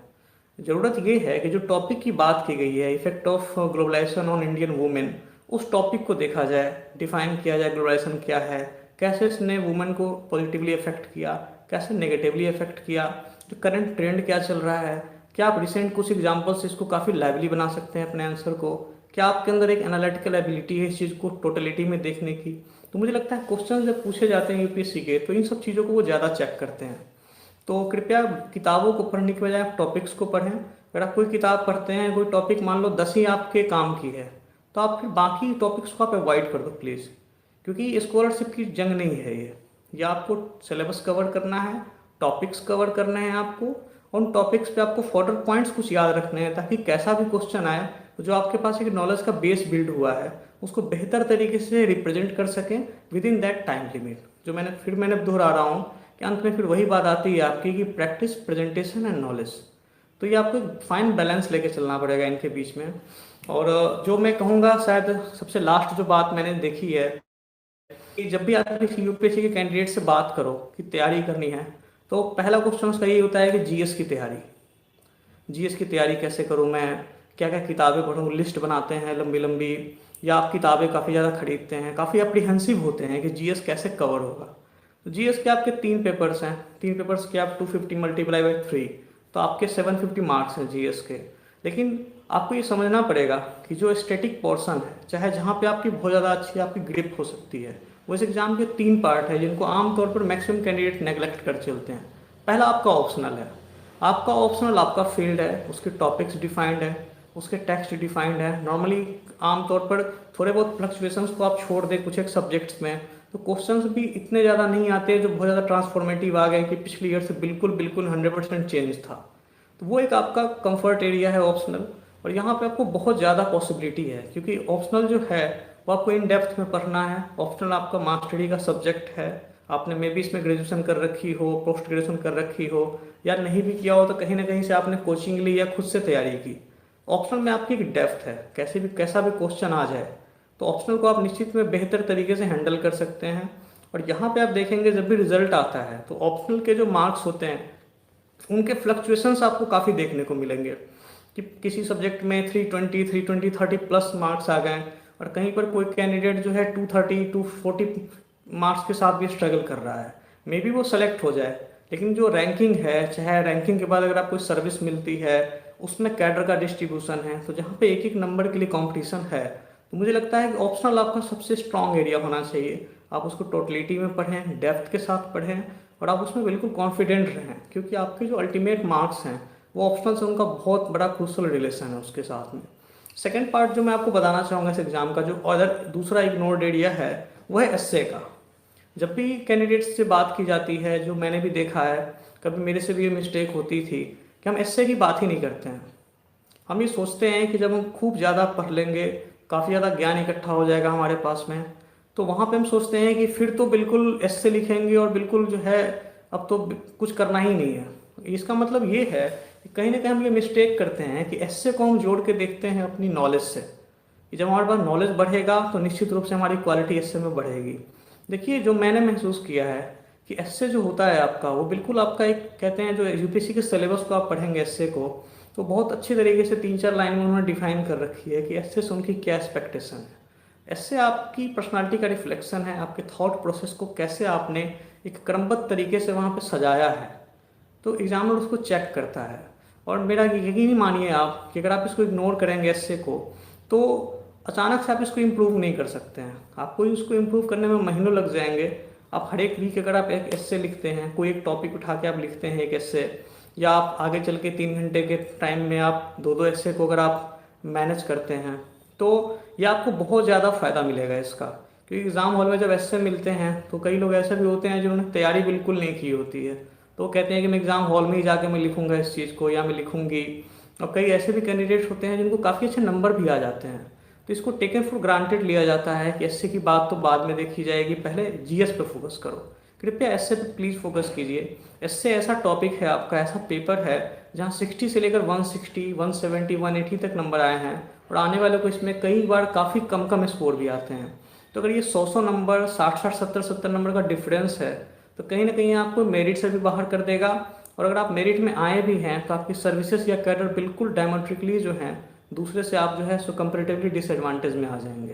ज़रूरत ये है कि जो टॉपिक की बात की गई है, effect of globalisation on Indian women, उस टॉपिक को देखा जाए, डिफाइन किया जाए ग्लोबलाइजेशन क्या है, कैसे इसने वुमेन को पॉजिटिवली इफेक्ट किया, कैसे नेगेटिवली इफेक्ट किया, जो करंट ट्रेंड क्या चल रहा है, क्या आप रिसेंट कुछ एग्जाम्पल से इसको काफ़ी लाइवली बना सकते हैं अपने आंसर को, क्या आपके अंदर एक एनालिटिकल एबिलिटी है इस चीज़ को टोटलिटी में देखने की। तो मुझे लगता है क्वेश्चन जब पूछे जाते हैं यूपीएससी के, तो इन सब चीज़ों को वो ज़्यादा चेक करते हैं। तो कृपया किताबों को पढ़ने की बजाय आप टॉपिक्स को पढ़ें। अगर आप कोई किताब पढ़ते हैं, कोई टॉपिक मान लो 10 ही आपके काम की है, तो आप फिर बाकी टॉपिक्स को आप अवॉइड कर दो प्लीज़, क्योंकि स्कॉलरशिप की जंग नहीं है ये आपको सिलेबस कवर करना है, टॉपिक्स कवर करने हैं आपको, उन टॉपिक्स पे आपको फॉरवर्ड पॉइंट्स कुछ याद रखने हैं, ताकि कैसा भी क्वेश्चन आए तो जो आपके पास एक नॉलेज का बेस बिल्ड हुआ है उसको बेहतर तरीके से रिप्रेजेंट कर सकें with in that time limit. जो मैंने दोहरा रहा हूँ कि अंत में फिर वही बात आती है आपकी कि प्रैक्टिस, प्रेजेंटेशन एंड नॉलेज। तो ये आपको एक फाइन बैलेंस लेके चलना पड़ेगा इनके बीच में। और जो मैं कहूँगा, शायद सबसे लास्ट जो बात मैंने देखी है कि जब भी आप किसी यूपीएससी के कैंडिडेट से बात करो कि तैयारी करनी है, तो पहला क्वेश्चन उसका यही होता है कि जीएस की तैयारी कैसे करूँ मैं, क्या क्या किताबें पढूं, लिस्ट बनाते हैं लंबी लंबी, या आप किताबें काफ़ी ज़्यादा खरीदते हैं, काफ़ी अप्रीहेंसिव होते हैं कि जीएस कैसे कवर होगा। तो जीएस के आपके 3 पेपर्स हैं, 3 पेपर्स के आप 250 मल्टीप्लाई बाई 3, तो आपके 750 मार्क्स हैं जीएस के। लेकिन आपको ये समझना पड़ेगा कि जो स्टैटिक पोर्शन है, चाहे जहाँ पे आपकी बहुत ज़्यादा अच्छी आपकी ग्रिप हो सकती है, वो इस एग्जाम के 3 पार्ट है जिनको आमतौर पर मैक्सिमम कैंडिडेट नेगलेक्ट कर चलते हैं। पहला आपका ऑप्शनल है, आपका फील्ड है, उसके टॉपिक्स डिफाइंड है, उसके टेक्स्ट डिफाइंड है। नॉर्मली आमतौर पर थोड़े बहुत फ्लक्चुएशंस को आप छोड़ दें कुछ एक सब्जेक्ट्स में, तो क्वेश्चंस भी इतने ज़्यादा नहीं आते जो बहुत ज़्यादा ट्रांसफॉर्मेटिव आ गए कि पिछली ईयर से बिल्कुल 100% चेंज था। तो वो एक आपका कंफर्ट एरिया है ऑप्शनल, और यहाँ पे आपको बहुत ज़्यादा पॉसिबिलिटी है, क्योंकि ऑप्शनल जो है वो आपको इन डेप्थ में पढ़ना है। ऑप्शनल आपका मास्टरी का सब्जेक्ट है, आपने मे बी इसमें ग्रेजुएशन कर रखी हो, पोस्ट ग्रेजुएशन कर रखी हो, या नहीं भी किया हो तो कहीं ना कहीं से आपने कोचिंग ली या खुद से तैयारी की। ऑप्शनल में आपकी एक डेप्थ है, कैसा भी क्वेश्चन आ जाए तो ऑप्शनल को आप निश्चित में बेहतर तरीके से हैंडल कर सकते हैं। और यहाँ पे आप देखेंगे जब भी रिजल्ट आता है तो ऑप्शनल के जो मार्क्स होते हैं उनके फ्लक्चुएशंस आपको काफ़ी देखने को मिलेंगे कि किसी सब्जेक्ट में 320, 320, 30 प्लस मार्क्स आ गए, और कहीं पर कोई कैंडिडेट जो है 230, 240 मार्क्स के साथ भी स्ट्रगल कर रहा है। मे बी वो सेलेक्ट हो जाए, लेकिन जो रैंकिंग है, चाहे रैंकिंग के बाद अगर आपको सर्विस मिलती है, उसमें कैडर का डिस्ट्रीब्यूशन है, तो जहाँ पे एक एक नंबर के लिए कंपटीशन है, तो मुझे लगता है कि ऑप्शनल आपका सबसे स्ट्रॉन्ग एरिया होना चाहिए। आप उसको टोटलिटी में पढ़ें, डेप्थ के साथ पढ़ें, और आप उसमें बिल्कुल कॉन्फिडेंट रहें, क्योंकि आपके जो अल्टीमेट मार्क्स हैं वो ऑप्शनल से उनका बहुत बड़ा क्रूशल रिलेशन है उसके साथ में। सेकेंड पार्ट जो मैं आपको बताना चाहूँगा इस एग्जाम का, जो अदर दूसरा इग्नोर्ड एरिया है, वो है एस्से का। जब भी कैंडिडेट्स से बात की जाती है, जो मैंने भी देखा है, कभी मेरे से भी ये मिस्टेक होती थी कि हम एस्से की बात ही नहीं करते हैं। हम ये सोचते हैं कि जब हम खूब ज़्यादा पढ़ लेंगे, काफ़ी ज़्यादा ज्ञान इकट्ठा हो जाएगा हमारे पास में, तो वहाँ पे हम सोचते हैं कि फिर तो बिल्कुल एस्से लिखेंगे और बिल्कुल जो है अब तो कुछ करना ही नहीं है। इसका मतलब ये है कि कहीं ना कहीं हम ये मिस्टेक करते हैं कि एस्से को हम जोड़ के देखते हैं अपनी नॉलेज से, कि जब हमारे पास नॉलेज बढ़ेगा तो निश्चित रूप से हमारी क्वालिटी एस्से में बढ़ेगी। देखिए, जो मैंने महसूस किया है कि एस्से जो होता है आपका, वो बिल्कुल आपका एक कहते हैं जो यूपीएससी के सिलेबस को आप पढ़ेंगे एस्से को, तो बहुत अच्छे तरीके से 3-4 लाइन में उन्होंने डिफाइन कर रखी है कि एस्से से उनकी क्या एक्सपेक्टेशन है। एस्से आपकी पर्सनालिटी का रिफ्लेक्शन है, आपके थॉट प्रोसेस को कैसे आपने एक क्रमबद्ध तरीके से वहाँ पे सजाया है, तो एग्जामिनर उसको चेक करता है। और मेरा यकीन ही मानिए आप कि अगर आप इसको इग्नोर करेंगे एस्से को, तो अचानक से आप इसको इम्प्रूव नहीं कर सकते हैं। आपको इसको इम्प्रूव करने में महीनों लग जाएंगे। आप हर एक वीक अगर आप एक एस्से लिखते हैं, कोई एक टॉपिक उठा के आप लिखते हैं एक एस्से, या आप आगे चल के 3 घंटे के टाइम में आप 2-2 एस्से को अगर आप मैनेज करते हैं, तो ये आपको बहुत ज़्यादा फ़ायदा मिलेगा इसका। क्योंकि एग्ज़ाम हॉल में जब एस्से मिलते हैं तो कई लोग ऐसे भी होते हैं जिन्होंने तैयारी बिल्कुल नहीं की होती है, तो वो कहते हैं कि मैं एग्ज़ाम हॉल में ही जाके मैं लिखूंगा इस चीज़ को, या मैं लिखूंगी। और कई ऐसे भी कैंडिडेट्स होते हैं जिनको काफ़ी अच्छे नंबर भी आ जाते हैं। तो इसको टेकन फॉर ग्रांटेड लिया जाता है कि एससे की बात तो बाद में देखी जाएगी, पहले जीएस पे फोकस करो। कृपया एससे पे प्लीज़ फोकस कीजिए। एससे ऐसा टॉपिक है आपका, ऐसा पेपर है जहाँ 60 से लेकर 160, 170, 180 तक नंबर आए हैं, और आने वाले को इसमें कई बार काफ़ी कम कम स्कोर भी आते हैं। तो अगर ये 100 नंबर, 60-60, 70-70 नंबर का डिफरेंस है, तो कहीं ना कहीं आपको मेरिट से भी बाहर कर देगा। और अगर आप मेरिट में आए भी हैं तो आपकी सर्विसेज या कैडर बिल्कुल डायमेट्रिकली जो हैं दूसरे से आप जो है सो कंपेरेटिवली डिसएडवांटेज में आ जाएंगे।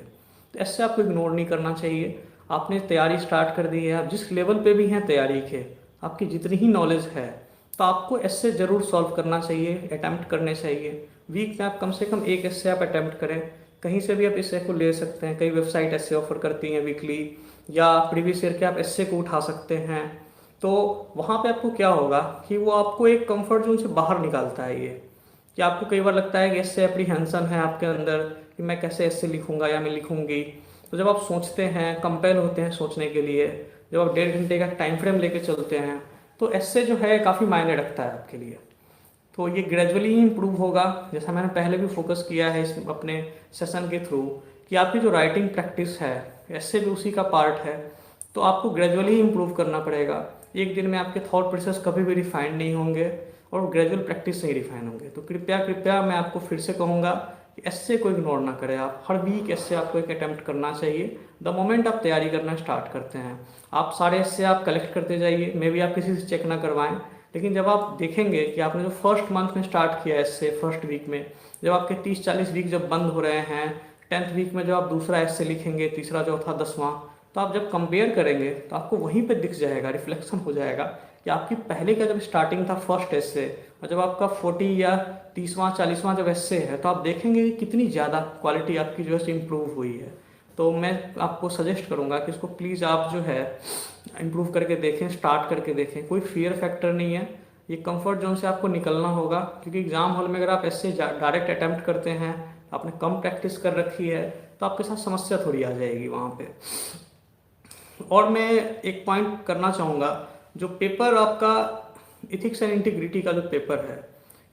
तो ऐसे आपको इग्नोर नहीं करना चाहिए। आपने तैयारी स्टार्ट कर दी है, आप जिस लेवल पे भी हैं तैयारी के, आपकी जितनी ही नॉलेज है, तो आपको ऐसे ज़रूर सॉल्व करना चाहिए, अटैम्प्ट करने चाहिए। वीक में आप कम से कम एक ऐसे आप अटैम्प्ट करें। कहीं से भी आप ऐसे को ले सकते हैं, कई वेबसाइट ऐसे ऑफर करती हैं वीकली, या प्रीवियस ईयर के आप ऐसे को उठा सकते हैं। तो वहाँ पे आपको क्या होगा कि वो आपको एक कंफर्ट जोन से बाहर निकालता है। ये कि आपको कई बार लगता है कि ऐसे एप्रीहेंशन है आपके अंदर कि मैं कैसे ऐसे लिखूंगा या मैं लिखूंगी, तो जब आप सोचते हैं, कंपेल होते हैं सोचने के लिए, जब आप 1.5 घंटे का टाइम फ्रेम लेके चलते हैं, तो ऐसे जो है काफ़ी मायने रखता है आपके लिए। तो ये ग्रेजुअली ही इम्प्रूव होगा, जैसा मैंने पहले भी फोकस किया है इस अपने सेशन के थ्रू, कि आपकी जो राइटिंग प्रैक्टिस है ऐसे भी उसी का पार्ट है। तो आपको ग्रेजुअली ही इम्प्रूव करना पड़ेगा। एक दिन में आपके थॉट प्रोसेस कभी भी रिफाइंड नहीं होंगे, और ग्रेजुअल प्रैक्टिस से ही रिफाइन होंगे। तो कृपया कृपया मैं आपको फिर से कहूँगा कि ऐसे को इग्नोर ना करें। आप हर वीक ऐसे आपको एक अटैम्प्ट करना चाहिए द मोमेंट आप तैयारी करना स्टार्ट करते हैं। आप सारे ऐसे आप कलेक्ट करते जाइए, मे भी आप किसी से चेक ना करवाएं, लेकिन जब आप देखेंगे कि आपने जो फर्स्ट मंथ में स्टार्ट किया ऐसे फर्स्ट वीक में, जब आपके 30-40 वीक जब बंद हो रहे हैं, 10th वीक में जब आप दूसरा ऐसे लिखेंगे, तीसरा चौथा 10वां, तो आप जब कंपेयर करेंगे तो आपको वहीं पे दिख जाएगा, रिफ्लेक्शन हो जाएगा कि आपकी पहले का जब स्टार्टिंग था फर्स्ट ऐसे, और जब आपका 40 या 30वां 40वां जब ऐसे है, तो आप देखेंगे कि कितनी ज़्यादा क्वालिटी आपकी जो है इम्प्रूव हुई है। तो मैं आपको सजेस्ट करूँगा कि इसको प्लीज़ आप जो है इम्प्रूव करके देखें, स्टार्ट करके देखें। कोई फियर फैक्टर नहीं है, ये कंफर्ट जोन से आपको निकलना होगा। क्योंकि एग्जाम हॉल में अगर आप ऐसे डायरेक्ट अटैम्प्ट करते हैं, आपने कम प्रैक्टिस कर रखी है, तो आपके साथ समस्या थोड़ी आ जाएगी वहाँ पे। और मैं एक पॉइंट करना चाहूँगा, जो पेपर आपका इथिक्स एंड इंटीग्रिटी का जो पेपर है,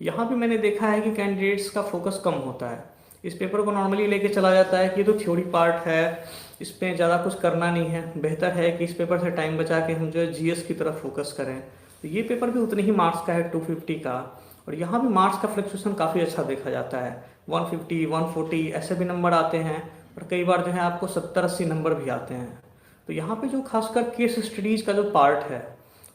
यहाँ भी मैंने देखा है कि कैंडिडेट्स का फोकस कम होता है। इस पेपर को नॉर्मली लेके चला जाता है कि ये तो थ्योरी पार्ट है, इसमें ज़्यादा कुछ करना नहीं है, बेहतर है कि इस पेपर से टाइम बचा के हम जो है जीएस की तरफ फोकस करें। तो ये पेपर भी उतने ही मार्क्स का है, 250 का, और यहाँ भी मार्क्स का फ्लक्चुएशन काफ़ी अच्छा देखा जाता है। 150, 140 ऐसे भी नंबर आते हैं, और कई बार जो है आपको 70-80 नंबर भी आते हैं। तो यहाँ पे जो खासकर केस स्टडीज़ का जो पार्ट है,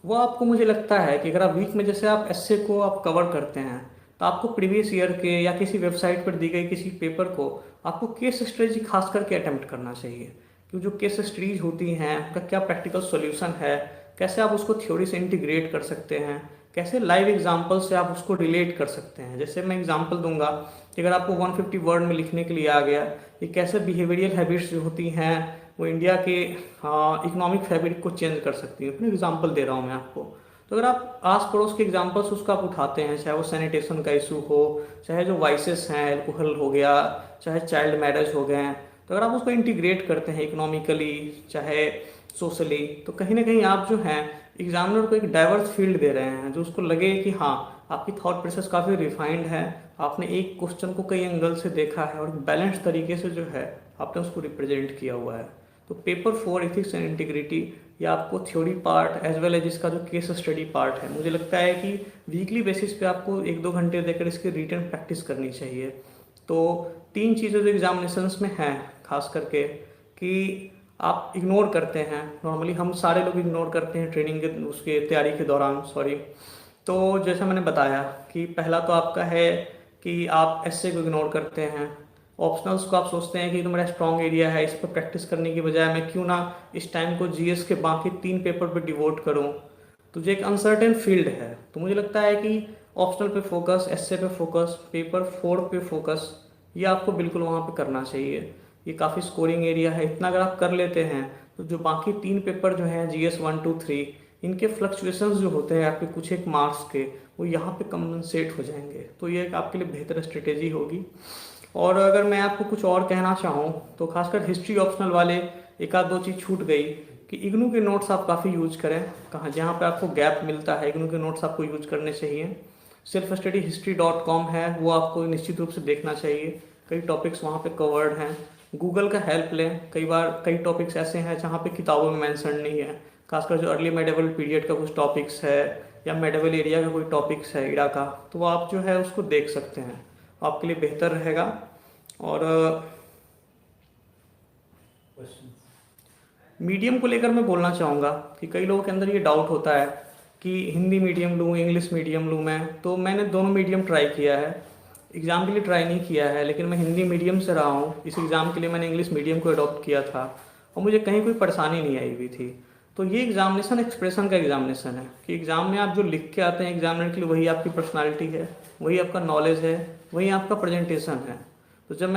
वो आपको मुझे लगता है कि अगर आप वीक में जैसे आप एस्से को आप कवर करते हैं, तो आपको प्रीवियस ईयर के या किसी वेबसाइट पर दी गई किसी पेपर को आपको केस स्टडीज खास करके अटेम्प्ट करना चाहिए। क्योंकि जो केस स्टडीज होती हैं उनका क्या प्रैक्टिकल सॉल्यूशन है, कैसे आप उसको थ्योरी से इंटीग्रेट कर सकते हैं, कैसे लाइव एग्जाम्पल से आप उसको रिलेट कर सकते हैं। जैसे मैं एग्जाम्पल दूंगा कि अगर आपको 150 वर्ड में लिखने के लिए आ गया कि कैसे बिहेवियरल हैबिट्स जो होती हैं वो इंडिया के इकोनॉमिक फैब्रिक को चेंज कर सकती हैं। अपने एग्जाम्पल दे रहा हूँ मैं आपको। तो अगर आप आस पड़ोस के एग्जाम्पल्स उसको आप उठाते हैं, चाहे वो सैनिटेशन का इशू हो, चाहे जो वाइसेस हैं, एल्कोहल हो गया, चाहे चाइल्ड मैरिज हो गए, तो अगर आप उसको इंटीग्रेट करते हैं इकोनॉमिकली चाहे सोशली, तो कहीं ना कहीं आप जो हैं एग्जामिनर को एक डाइवर्स फील्ड दे रहे हैं, जो उसको लगे कि हाँ आपकी थॉट प्रोसेस काफ़ी रिफाइंड है, आपने एक क्वेश्चन को कई एंगल से देखा है और बैलेंस तरीके से जो है आपने उसको रिप्रेजेंट किया हुआ है। तो पेपर 4 एथिक्स एंड इंटीग्रिटी, या आपको theory part as well as इसका जो केस स्टडी पार्ट है, मुझे लगता है कि वीकली बेसिस पे आपको 1-2 घंटे देकर इसकी रिटन प्रैक्टिस करनी चाहिए। तो 3 चीज़ें जो एग्जामिनेशंस में हैं खास करके कि आप इग्नोर करते हैं, नॉर्मली हम सारे लोग इग्नोर करते हैं ट्रेनिंग के उसके तैयारी के दौरान, सॉरी। तो जैसा मैंने बताया कि पहला तो आपका है कि आप एस्से को इग्नोर करते हैं, ऑप्शनल्स को आप सोचते हैं कि तो मेरा स्ट्रॉन्ग एरिया है, इस पर प्रैक्टिस करने की बजाय मैं क्यों ना इस टाइम को जीएस के बाकी 3 पेपर पर डिवोट करूं। तो जो एक अनसर्टेन फील्ड है, तो मुझे लगता है कि ऑप्शनल पे फोकस, एस्से पे फोकस, पेपर 4 पे फोकस, ये आपको बिल्कुल वहाँ पे करना चाहिए। ये काफ़ी स्कोरिंग एरिया है, इतना अगर आप कर लेते हैं तो जो बाकी 3 पेपर जो हैं जीएस 1, 2, 3, इनके फ्लक्चुएशंस जो होते हैं आपके कुछ एक मार्क्स के, वो यहाँ पे कंपनसेट हो जाएंगे। तो ये एक आपके लिए बेहतर स्ट्रेटेजी होगी। और अगर मैं आपको कुछ और कहना चाहूँ तो खासकर हिस्ट्री ऑप्शनल वाले, एक आध 2 चीज़ छूट गई कि इग्नू के नोट्स आप काफ़ी यूज करें, कहाँ जहाँ पे आपको गैप मिलता है इग्नू के नोट्स आपको यूज करने चाहिए। सेल्फ स्टडी history.com है, वो आपको निश्चित रूप से देखना चाहिए, कई टॉपिक्स वहाँ पे कवर्ड हैं। गूगल का हेल्प लें, कई बार कई टॉपिक्स ऐसे हैं जहाँ पे किताबों में मेंशन नहीं है, खासकर जो अर्ली मेडिवल पीरियड का कुछ टॉपिक्स है या मेडिवल एरिया का कोई टॉपिक्स है इरा का, तो वो आप जो है उसको देख सकते हैं, आपके लिए बेहतर रहेगा। और मीडियम को लेकर मैं बोलना चाहूँगा कि कई लोगों के अंदर ये डाउट होता है कि हिंदी मीडियम लूँ, इंग्लिश मीडियम लूँ मैं, तो मैंने दोनों मीडियम ट्राई किया है, एग्ज़ाम के लिए ट्राई नहीं किया है, लेकिन मैं हिंदी मीडियम से रहा हूँ। इस एग्ज़ाम के लिए मैंने इंग्लिश मीडियम को अडॉप्ट किया था और मुझे कहीं कोई परेशानी नहीं आई हुई थी। तो ये एग्जामिनेशन एक्सप्रेशन का एग्जामिनेशन है कि एग्ज़ाम में आप जो लिख के आते हैं एग्जामिनर के लिए, वही आपकी पर्सनालिटी है, वही आपका नॉलेज है, वही आपका प्रेजेंटेशन है। तो जब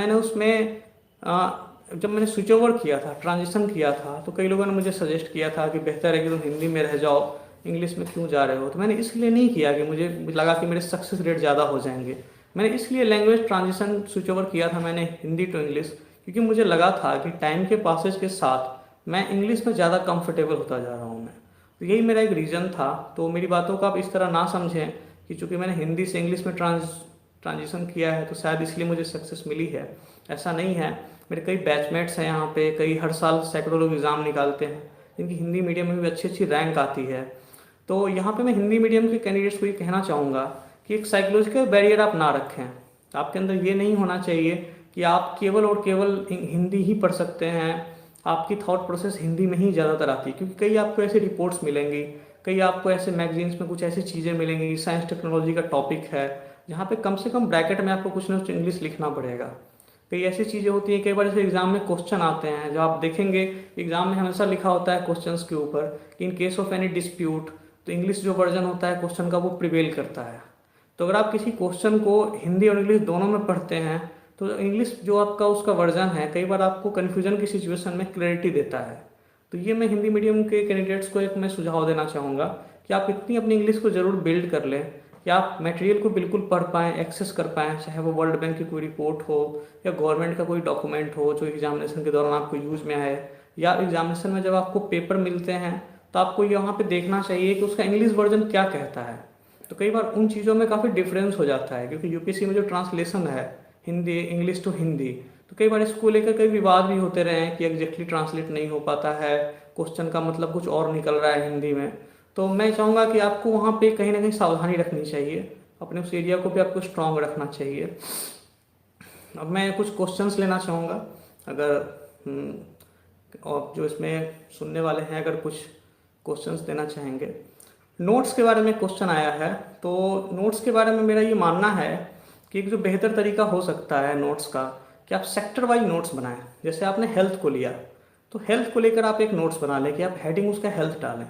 मैंने स्विच ओवर किया था, ट्रांजिशन किया था, तो कई लोगों ने मुझे सजेस्ट किया था कि बेहतर है कि तुम हिंदी में रह जाओ, इंग्लिश में क्यों जा रहे हो। तो मैंने इसलिए नहीं किया कि मुझे लगा कि मेरे सक्सेस रेट ज़्यादा हो जाएंगे, मैंने इसलिए लैंग्वेज ट्रांजिशन स्विच ओवर किया था मैंने हिंदी टू इंग्लिश, क्योंकि मुझे लगा था कि टाइम के पासेज के साथ मैं इंग्लिश में ज़्यादा कंफर्टेबल होता जा रहा हूँ मैं। तो यही मेरा एक रीज़न था। तो मेरी बातों को आप इस तरह ना समझें कि चूँकि मैंने हिंदी से इंग्लिश में ट्रांजिशन किया है तो शायद इसलिए मुझे सक्सेस मिली है, ऐसा नहीं है। मेरे कई बैचमेट्स हैं यहाँ पे, कई हर साल सैकड़ों लोग एग्ज़ाम निकालते हैं जिनकी हिंदी मीडियम में भी अच्छी अच्छी रैंक आती है। तो यहाँ पे मैं हिंदी मीडियम के कैंडिडेट्स को ये कहना चाहूँगा कि एक साइकोलॉजिकल बैरियर आप ना रखें। आपके अंदर ये नहीं होना चाहिए कि आप केवल और केवल हिंदी ही पढ़ सकते हैं, आपकी थॉट प्रोसेस हिंदी में ही ज़्यादातर आती है, क्योंकि कई आपको ऐसी रिपोर्ट्स मिलेंगी, कई आपको ऐसे मैगजीन्स में कुछ ऐसी चीज़ें मिलेंगी, साइंस टेक्नोलॉजी का टॉपिक है जहाँ पे कम से कम ब्रैकेट में आपको कुछ ना कुछ इंग्लिश लिखना पड़ेगा। कई ऐसी चीज़ें होती हैं, कई बार जैसे एग्जाम में क्वेश्चन आते हैं, जब आप देखेंगे एग्जाम में हमेशा लिखा होता है क्वेश्चंस के ऊपर कि in case of any dispute, तो इंग्लिश जो वर्जन होता है क्वेश्चन का वो प्रिवेल करता है। तो अगर आप किसी क्वेश्चन को हिंदी और इंग्लिश दोनों में पढ़ते हैं तो इंग्लिश जो आपका उसका वर्जन है कई बार आपको कन्फ्यूजन की सिचुएशन में क्लैरिटी देता है। तो ये मैं हिंदी मीडियम के कैंडिडेट्स को एक मैं सुझाव देना चाहूँगा कि आप इतनी अपनी इंग्लिश को ज़रूर बिल्ड कर लें कि आप मटेरियल को बिल्कुल पढ़ पाएँ, एक्सेस कर पाएँ, चाहे वो वर्ल्ड बैंक की कोई रिपोर्ट हो या गवर्नमेंट का कोई डॉक्यूमेंट हो जो एग्जामिनेशन के दौरान आपको यूज में आए, या एग्जामिनेशन में जब आपको पेपर मिलते हैं तो आपको यहाँ पे देखना चाहिए कि उसका इंग्लिश वर्जन क्या कहता है। तो कई बार उन चीज़ों में काफ़ी डिफरेंस हो जाता है, क्योंकि यूपीएससी में जो ट्रांसलेशन है हिंदी इंग्लिश टू हिंदी, तो कई बार इसको लेकर कई विवाद भी होते रहे हैं कि एग्जैक्टली ट्रांसलेट नहीं हो पाता है, क्वेश्चन का मतलब कुछ और निकल रहा है हिंदी में। तो मैं चाहूँगा कि आपको वहाँ पे कहीं ना कहीं सावधानी रखनी चाहिए, अपने उस एरिया को भी आपको स्ट्रांग रखना चाहिए। अब मैं कुछ क्वेश्चंस लेना चाहूँगा, अगर और जो इसमें सुनने वाले हैं अगर कुछ क्वेश्चंस देना चाहेंगे। नोट्स के बारे में क्वेश्चन आया है, तो नोट्स के बारे में मेरा ये मानना है कि एक जो बेहतर तरीका हो सकता है नोट्स का कि आप सेक्टर वाइज नोट्स बनाएं। जैसे आपने हेल्थ को लिया तो हेल्थ को लेकर आप एक नोट्स बना लें कि आप हेडिंग उसका हेल्थ डालें।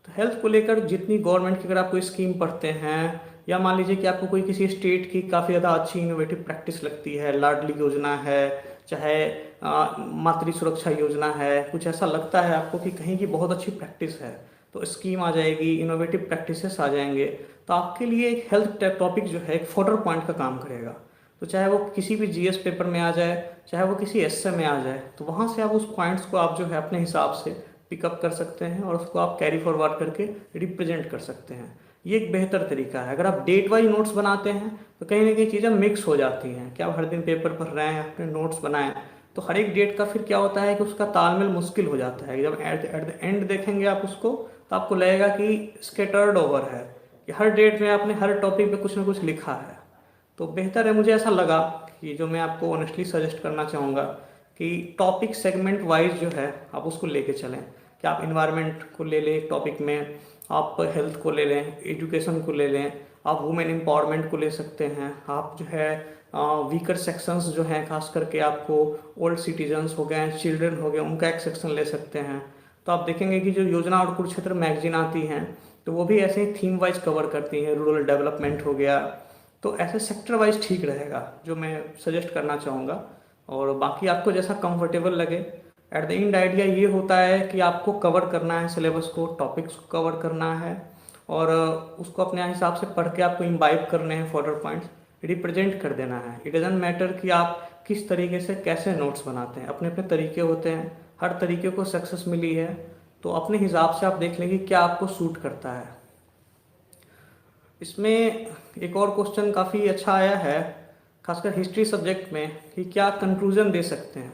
तो हेल्थ को लेकर जितनी गवर्नमेंट की अगर आप कोई स्कीम पढ़ते हैं, या मान लीजिए कि आपको कोई किसी स्टेट की काफ़ी ज़्यादा अच्छी इनोवेटिव प्रैक्टिस लगती है, लाडली योजना है, चाहे मातृ सुरक्षा योजना है, कुछ ऐसा लगता है आपको कि कहीं की बहुत अच्छी प्रैक्टिस है, तो स्कीम आ जाएगी, इनोवेटिव प्रैक्टिसेस आ जाएंगे, तो आपके लिए एक हेल्थ टॉपिक जो है एक फोडर पॉइंट का काम करेगा। तो चाहे वो किसी भी जीएस पेपर में आ जाए, चाहे वो किसी एसए में आ जाए, तो वहाँ से आप उस पॉइंट्स को आप जो है अपने हिसाब से पिकअप कर सकते हैं और उसको आप कैरी फॉरवर्ड करके रिप्रेजेंट कर सकते हैं। ये एक बेहतर तरीका है। अगर आप डेट वाइज नोट्स बनाते हैं तो कहीं ना कहीं चीज़ें मिक्स हो जाती हैं कि आप हर दिन पेपर पढ़ रहे हैं, अपने नोट्स बनाएं, तो हर एक डेट का फिर क्या होता है कि उसका तालमेल मुश्किल हो जाता है। जब एट द एंड देखेंगे आप उसको, तो आपको लगेगा कि स्केटर्ड ओवर है, कि हर डेट में आपने हर टॉपिक पे कुछ ना कुछ लिखा है। तो बेहतर है, मुझे ऐसा लगा कि जो मैं आपको ऑनेस्टली सजेस्ट करना चाहूँगा कि टॉपिक सेगमेंट वाइज जो है आप उसको लेके चलें, कि आप इन्वायरमेंट को ले लें एक टॉपिक में, आप हेल्थ को ले लें, एजुकेशन को ले लें, आप वुमेन एम्पावरमेंट को ले सकते हैं, आप जो है वीकर सेक्शंस जो हैं खास करके आपको ओल्ड सिटीजन्स हो गए, चिल्ड्रन हो गए, उनका एक सेक्शन ले सकते हैं। तो आप देखेंगे कि जो योजना और कुरुक्षेत्र मैगजीन आती हैं तो वो भी ऐसे ही थीम वाइज कवर करती हैं, रूरल डेवलपमेंट हो गया। तो ऐसे सेक्टर वाइज ठीक रहेगा जो मैं सजेस्ट करना चाहूँगा। और बाकी आपको जैसा कंफर्टेबल लगे। एट द एंड आइडिया ये होता है कि आपको कवर करना है सिलेबस को, टॉपिक्स को कवर करना है, और उसको अपने हिसाब से पढ़ के आपको इम्बाइब करने हैं, फर्दर पॉइंट्स रिप्रेजेंट कर देना है। इट डजंट मैटर कि आप किस तरीके से कैसे नोट्स बनाते हैं, अपने अपने तरीके होते हैं, हर तरीके को सक्सेस मिली है। तो अपने हिसाब से आप देख लेंगे क्या आपको सूट करता है। इसमें एक और क्वेश्चन काफ़ी अच्छा आया है, खासकर हिस्ट्री सब्जेक्ट में, कि क्या कंक्लूजन दे सकते हैं।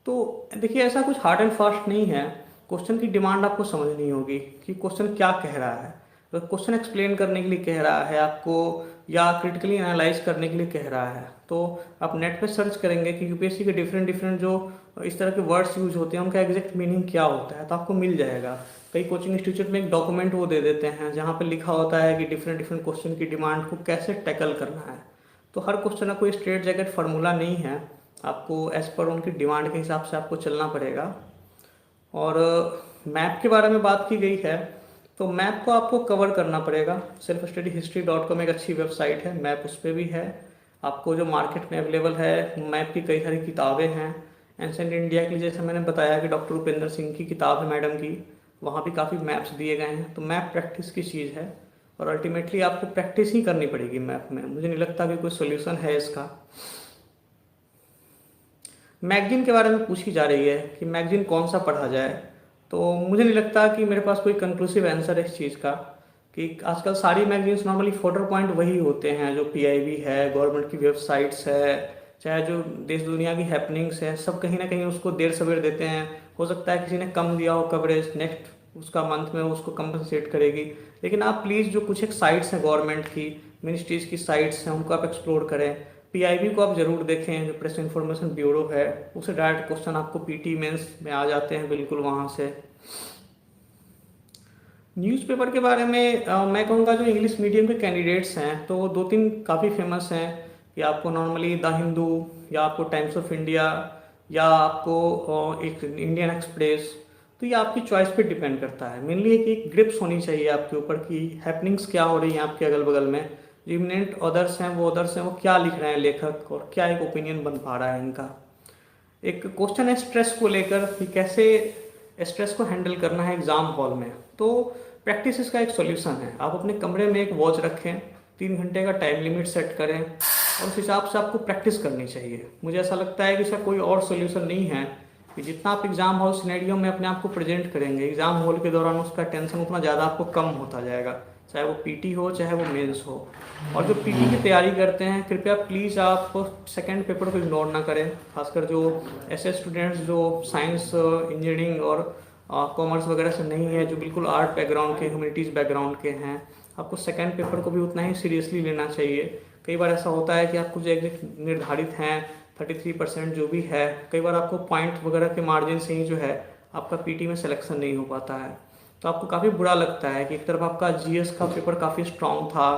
तो देखिए, ऐसा कुछ हार्ड एंड फास्ट नहीं है। क्वेश्चन की डिमांड आपको समझनी होगी कि क्वेश्चन क्या कह रहा है। तो क्वेश्चन एक्सप्लेन करने के लिए कह रहा है आपको, या क्रिटिकली एनालाइज करने के लिए कह रहा है, तो आप नेट पे सर्च करेंगे कि यूपीएससी के डिफरेंट डिफरेंट जो इस तरह के वर्ड्स यूज होते हैं उनका एग्जैक्ट मीनिंग क्या होता है, तो आपको मिल जाएगा। कई कोचिंग इंस्टीट्यूट में एक डॉक्यूमेंट वो दे देते हैं जहाँ पे लिखा होता है कि डिफरेंट डिफरेंट क्वेश्चन की डिमांड को कैसे टैकल करना है। तो हर क्वेश्चन का कोई स्ट्रेट जैकेट फार्मूला नहीं है, आपको एज पर उनकी डिमांड के हिसाब से आपको चलना पड़ेगा। और मैप के बारे में बात की गई है, तो मैप को आपको कवर करना पड़ेगा। सेल्फ स्टडी हिस्ट्री .com एक अच्छी वेबसाइट है, मैप उस पर भी है। आपको जो मार्केट में अवेलेबल है मैप की कई सारी किताबें हैं। एंसेंट इंडिया के लिए जैसे मैंने बताया कि डॉक्टर उपेंद्र सिंह की किताब है मैडम की, वहाँ भी काफ़ी मैप्स दिए गए हैं। तो मैप प्रैक्टिस की चीज़ है, और अल्टीमेटली आपको प्रैक्टिस ही करनी पड़ेगी मैप में। मुझे नहीं लगता कि कोई सोल्यूशन है इसका। मैगजीन के बारे में पूछी जा रही है कि मैगजीन कौन सा पढ़ा जाए, तो मुझे नहीं लगता कि मेरे पास कोई कंक्लूसिव आंसर है इस चीज़ का, कि आजकल सारी मैगजीन्स नॉर्मली फोटो पॉइंट वही होते हैं, जो पीआईबी है, गवर्नमेंट की वेबसाइट्स है, चाहे जो देश दुनिया की हैपनिंग्स है, सब कहीं ना कहीं उसको देर सवेर देते हैं। हो सकता है किसी ने कम दिया हो कवरेज, नेक्स्ट उसका मंथ में उसको कंपनसेट करेगी। लेकिन आप प्लीज़ जो कुछ एक साइट्स हैं गवर्नमेंट की, मिनिस्ट्रीज़ की साइट्स हैं, उनको आप एक्सप्लोर करें। पीआईबी को आप ज़रूर देखें, जो प्रेस इन्फॉर्मेशन ब्यूरो है, उससे डायरेक्ट क्वेश्चन आपको पीटी मेंस में आ जाते हैं बिल्कुल वहाँ से। न्यूज़पेपर के बारे में मैं कहूँगा जो इंग्लिश मीडियम के कैंडिडेट्स हैं तो दो तीन काफ़ी फेमस हैं, कि आपको नॉर्मली द हिंदू, या आपको टाइम्स ऑफ इंडिया, या आपको एक इंडियन एक्सप्रेस। तो ये आपकी चॉइस पे डिपेंड करता है। मेनली एक ग्रिप्स होनी चाहिए आपके ऊपर कि हैपनिंग्स क्या हो रही हैं आपके अगल बगल में, जो इमिनेंट ऑथर्स हैं वो क्या लिख रहे हैं लेखक, और क्या एक ओपिनियन बन पा रहा है इनका। एक क्वेश्चन है स्ट्रेस को लेकर, कि कैसे स्ट्रेस को हैंडल करना है एग्जाम हॉल में। तो प्रैक्टिस इसका एक सॉल्यूशन है। आप अपने कमरे में एक वॉच रखें, 3 घंटे का टाइम लिमिट सेट करें, और उस हिसाब से आपको प्रैक्टिस करनी चाहिए। मुझे ऐसा लगता है कि इसका कोई और सॉल्यूशन नहीं है, कि जितना आप एग्जाम हॉल सिनेरियो में अपने आप को प्रेजेंट करेंगे, एग्जाम हॉल के दौरान उसका टेंशन उतना ज़्यादा आपको कम होता जाएगा, चाहे वो पीटी हो चाहे वो मेंस हो। और जो पीटी की तैयारी करते हैं, कृपया प्लीज़ आप सेकंड पेपर को इग्नोर ना करें, खासकर जो ऐसे स्टूडेंट्स जो साइंस, इंजीनियरिंग और कॉमर्स वगैरह से नहीं है, जो बिल्कुल आर्ट बैकग्राउंड के, ह्यूमैनिटीज़ बैकग्राउंड के हैं, आपको सेकंड पेपर को भी उतना ही सीरियसली लेना चाहिए। कई बार ऐसा होता है कि आपको जो एग्जैक्ट निर्धारित हैं 33% जो भी है, कई बार आपको पॉइंट वगैरह के मार्जिन से ही जो है आपका पीटी में सिलेक्शन नहीं हो पाता है। तो आपको काफ़ी बुरा लगता है कि एक तरफ आपका जीएस का पेपर काफ़ी स्ट्रांग था,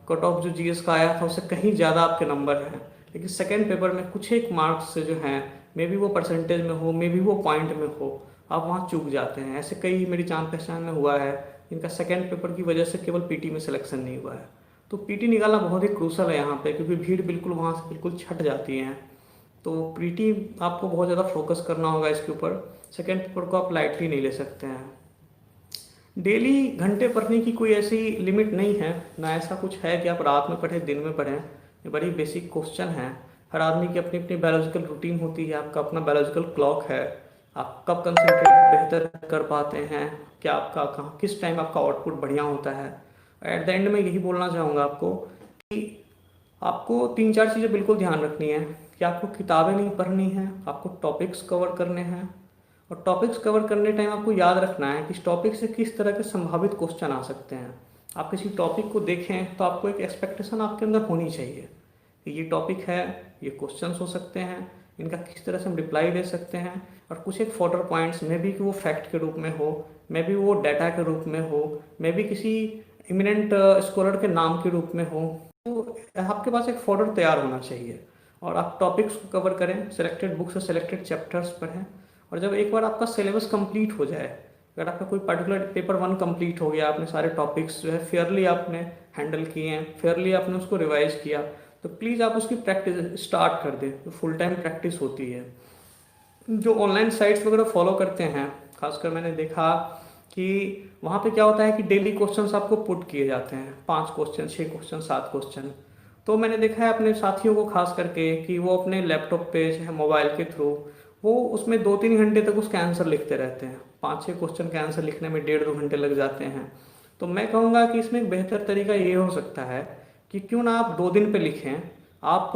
कट ऑफ जो जीएस का आया था उससे कहीं ज़्यादा आपके नंबर हैं, लेकिन सेकेंड पेपर में कुछ एक मार्क्स से जो हैं, मे बी वो परसेंटेज में हो, मे बी वो पॉइंट में हो, आप वहाँ चूक जाते हैं। ऐसे कई मेरी जान पहचान में हुआ है, इनका सेकेंड पेपर की वजह से केवल पीटी में सिलेक्शन नहीं हुआ है। तो पीटी निकालना बहुत ही क्रूशल है यहाँ पे, क्योंकि भीड़ बिल्कुल वहाँ से बिल्कुल छट जाती है। तो पीटी आपको बहुत ज़्यादा फोकस करना होगा इसके ऊपर। सेकेंड पेपर को आप लाइटली नहीं ले सकते हैं। डेली घंटे पढ़ने की कोई ऐसी लिमिट नहीं है, ना ऐसा कुछ है कि आप रात में पढ़ें दिन में पढ़ें। ये बड़ी बेसिक क्वेश्चन है। हर आदमी की अपनी अपनी बायोलॉजिकल रूटीन होती है, आपका अपना बायोलॉजिकल क्लॉक है, आप कब कंसंट्रेट बेहतर कर पाते हैं, क्या आपका कहाँ किस टाइम आपका आउटपुट बढ़िया होता है। एट द एंड में यही बोलना चाहूँगा आपको कि आपको 3-4 चीज़ें बिल्कुल ध्यान रखनी है, कि आपको किताबें नहीं पढ़नी हैं, आपको टॉपिक्स कवर करने हैं। और टॉपिक्स कवर करने टाइम आपको याद रखना है कि इस टॉपिक से किस तरह के संभावित क्वेश्चन आ सकते हैं। आप किसी टॉपिक को देखें तो आपको एक एक्सपेक्टेशन आपके अंदर होनी चाहिए कि ये टॉपिक है, ये क्वेश्चंस हो सकते हैं, इनका किस तरह से हम रिप्लाई दे सकते हैं। और कुछ एक फॉर्डर पॉइंट्स में भी कि वो फैक्ट के रूप में हो, मे भी वो डाटा के रूप में हो, मे भी किसी इमिनेंट स्कॉलर के नाम के रूप में हो, तो आपके पास एक फॉर्डर तैयार होना चाहिए। और आप टॉपिक्स को कवर करें, सेलेक्टेड बुक्स और सेलेक्टेड चैप्टर्स पढ़ें। और जब एक बार आपका सिलेबस कंप्लीट हो जाए, अगर आपका कोई पर्टिकुलर पेपर 1 कंप्लीट हो गया, आपने सारे टॉपिक्स जो है फेयरली आपने हैंडल किए हैं, फेयरली आपने उसको रिवाइज किया, तो प्लीज़ आप उसकी प्रैक्टिस स्टार्ट कर दें। तो फुल टाइम प्रैक्टिस होती है। जो ऑनलाइन साइट्स वगैरह फॉलो करते हैं, खासकर मैंने देखा कि वहाँ पे क्या होता है कि डेली क्वेश्चंस आपको पुट किए जाते हैं, 5 क्वेश्चन, 6 क्वेश्चन, 7 क्वेश्चन। तो मैंने देखा है अपने साथियों को खास करके कि वो अपने लैपटॉप पे या मोबाइल के थ्रू वो उसमें 2-3 घंटे तक उसका आंसर लिखते रहते हैं। 5-6 क्वेश्चन के आंसर लिखने में 1.5-2 घंटे लग जाते हैं। तो मैं कहूँगा कि इसमें एक बेहतर तरीका ये हो सकता है कि क्यों ना आप 2 दिन पे लिखें। आप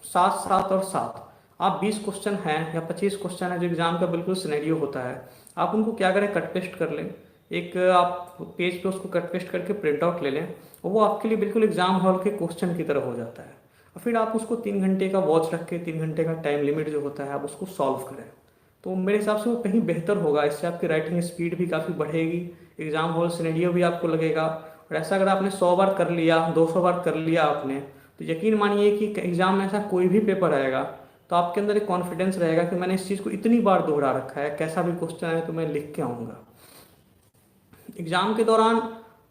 7, 7 और 7, आप 20 क्वेश्चन हैं या 25 क्वेश्चन है जो एग्जाम का बिल्कुल सिनेरियो होता है, आप उनको क्या करें, कट पेस्ट कर लें। एक आप पेज पे उसको कट पेस्ट करके प्रिंट आउट ले लें और वो आपके लिए बिल्कुल एग्जाम हॉल के क्वेश्चन की तरह हो जाता है। और फिर आप उसको 3 घंटे का वॉच रख के, 3 घंटे का टाइम लिमिट जो होता है, आप उसको सॉल्व करें। तो मेरे हिसाब से वो कहीं बेहतर होगा। इससे आपकी राइटिंग स्पीड भी काफ़ी बढ़ेगी, एग्जाम हॉल सिनेरियो भी आपको लगेगा। और ऐसा अगर आपने 100 बार कर लिया, 200 बार कर लिया आपने, तो यकीन मानिए कि एग्जाम में ऐसा कोई भी पेपर आएगा तो आपके अंदर एक कॉन्फिडेंस रहेगा कि मैंने इस चीज़ को इतनी बार दोहरा रखा है, कैसा भी क्वेश्चन आए तो मैं लिख के आऊँगा। एग्ज़ाम के दौरान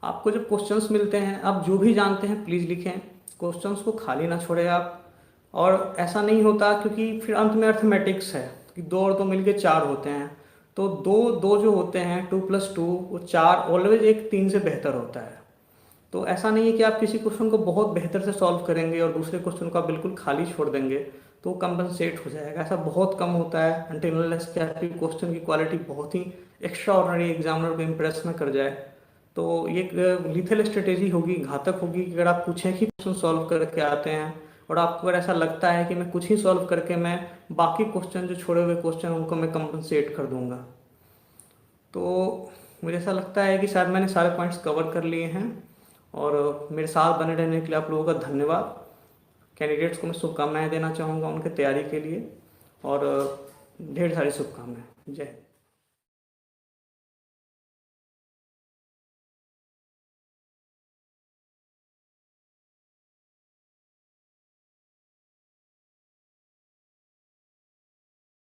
आपको जब क्वेश्चंस मिलते हैं, आप जो भी जानते हैं प्लीज़ लिखें, क्वेश्चंस को खाली ना छोड़ें आप। और ऐसा नहीं होता, क्योंकि फिर अंत में अर्थमेटिक्स है कि 2 और 2 मिलके 4 होते हैं। तो 2 जो होते हैं, 2+2 वो 4 ऑलवेज एक 3 से बेहतर होता है। तो ऐसा नहीं है कि आप किसी क्वेश्चन को बहुत बेहतर से सॉल्व करेंगे और दूसरे क्वेश्चन को आप बिल्कुल खाली छोड़ देंगे तो कंपनसेट हो जाएगा। ऐसा बहुत कम होता है अनटिल अनलेस कि आपकी क्वेश्चन की क्वालिटी बहुत ही एक्स्ट्रा ऑर्डिनरी एग्जामिनर को इम्प्रेस ना कर जाए। तो ये एक लीथल स्ट्रेटेजी होगी, घातक होगी कि अगर आप कुछ ही क्वेश्चन सॉल्व करके आते हैं और आपको अगर ऐसा लगता है कि मैं कुछ ही सॉल्व करके मैं बाकी क्वेश्चन जो छोड़े हुए क्वेश्चन उनको मैं कंपनसेट कर दूंगा। तो मुझे ऐसा लगता है कि शायद मैंने सारे पॉइंट्स कवर कर लिए हैं। और मेरे साथ बने रहने के लिए आप लोगों का धन्यवाद। कैंडिडेट्स को मैं शुभकामनाएं देना चाहूँगा उनके तैयारी के लिए, और ढेर सारी शुभकामनाएं। जय हिंद।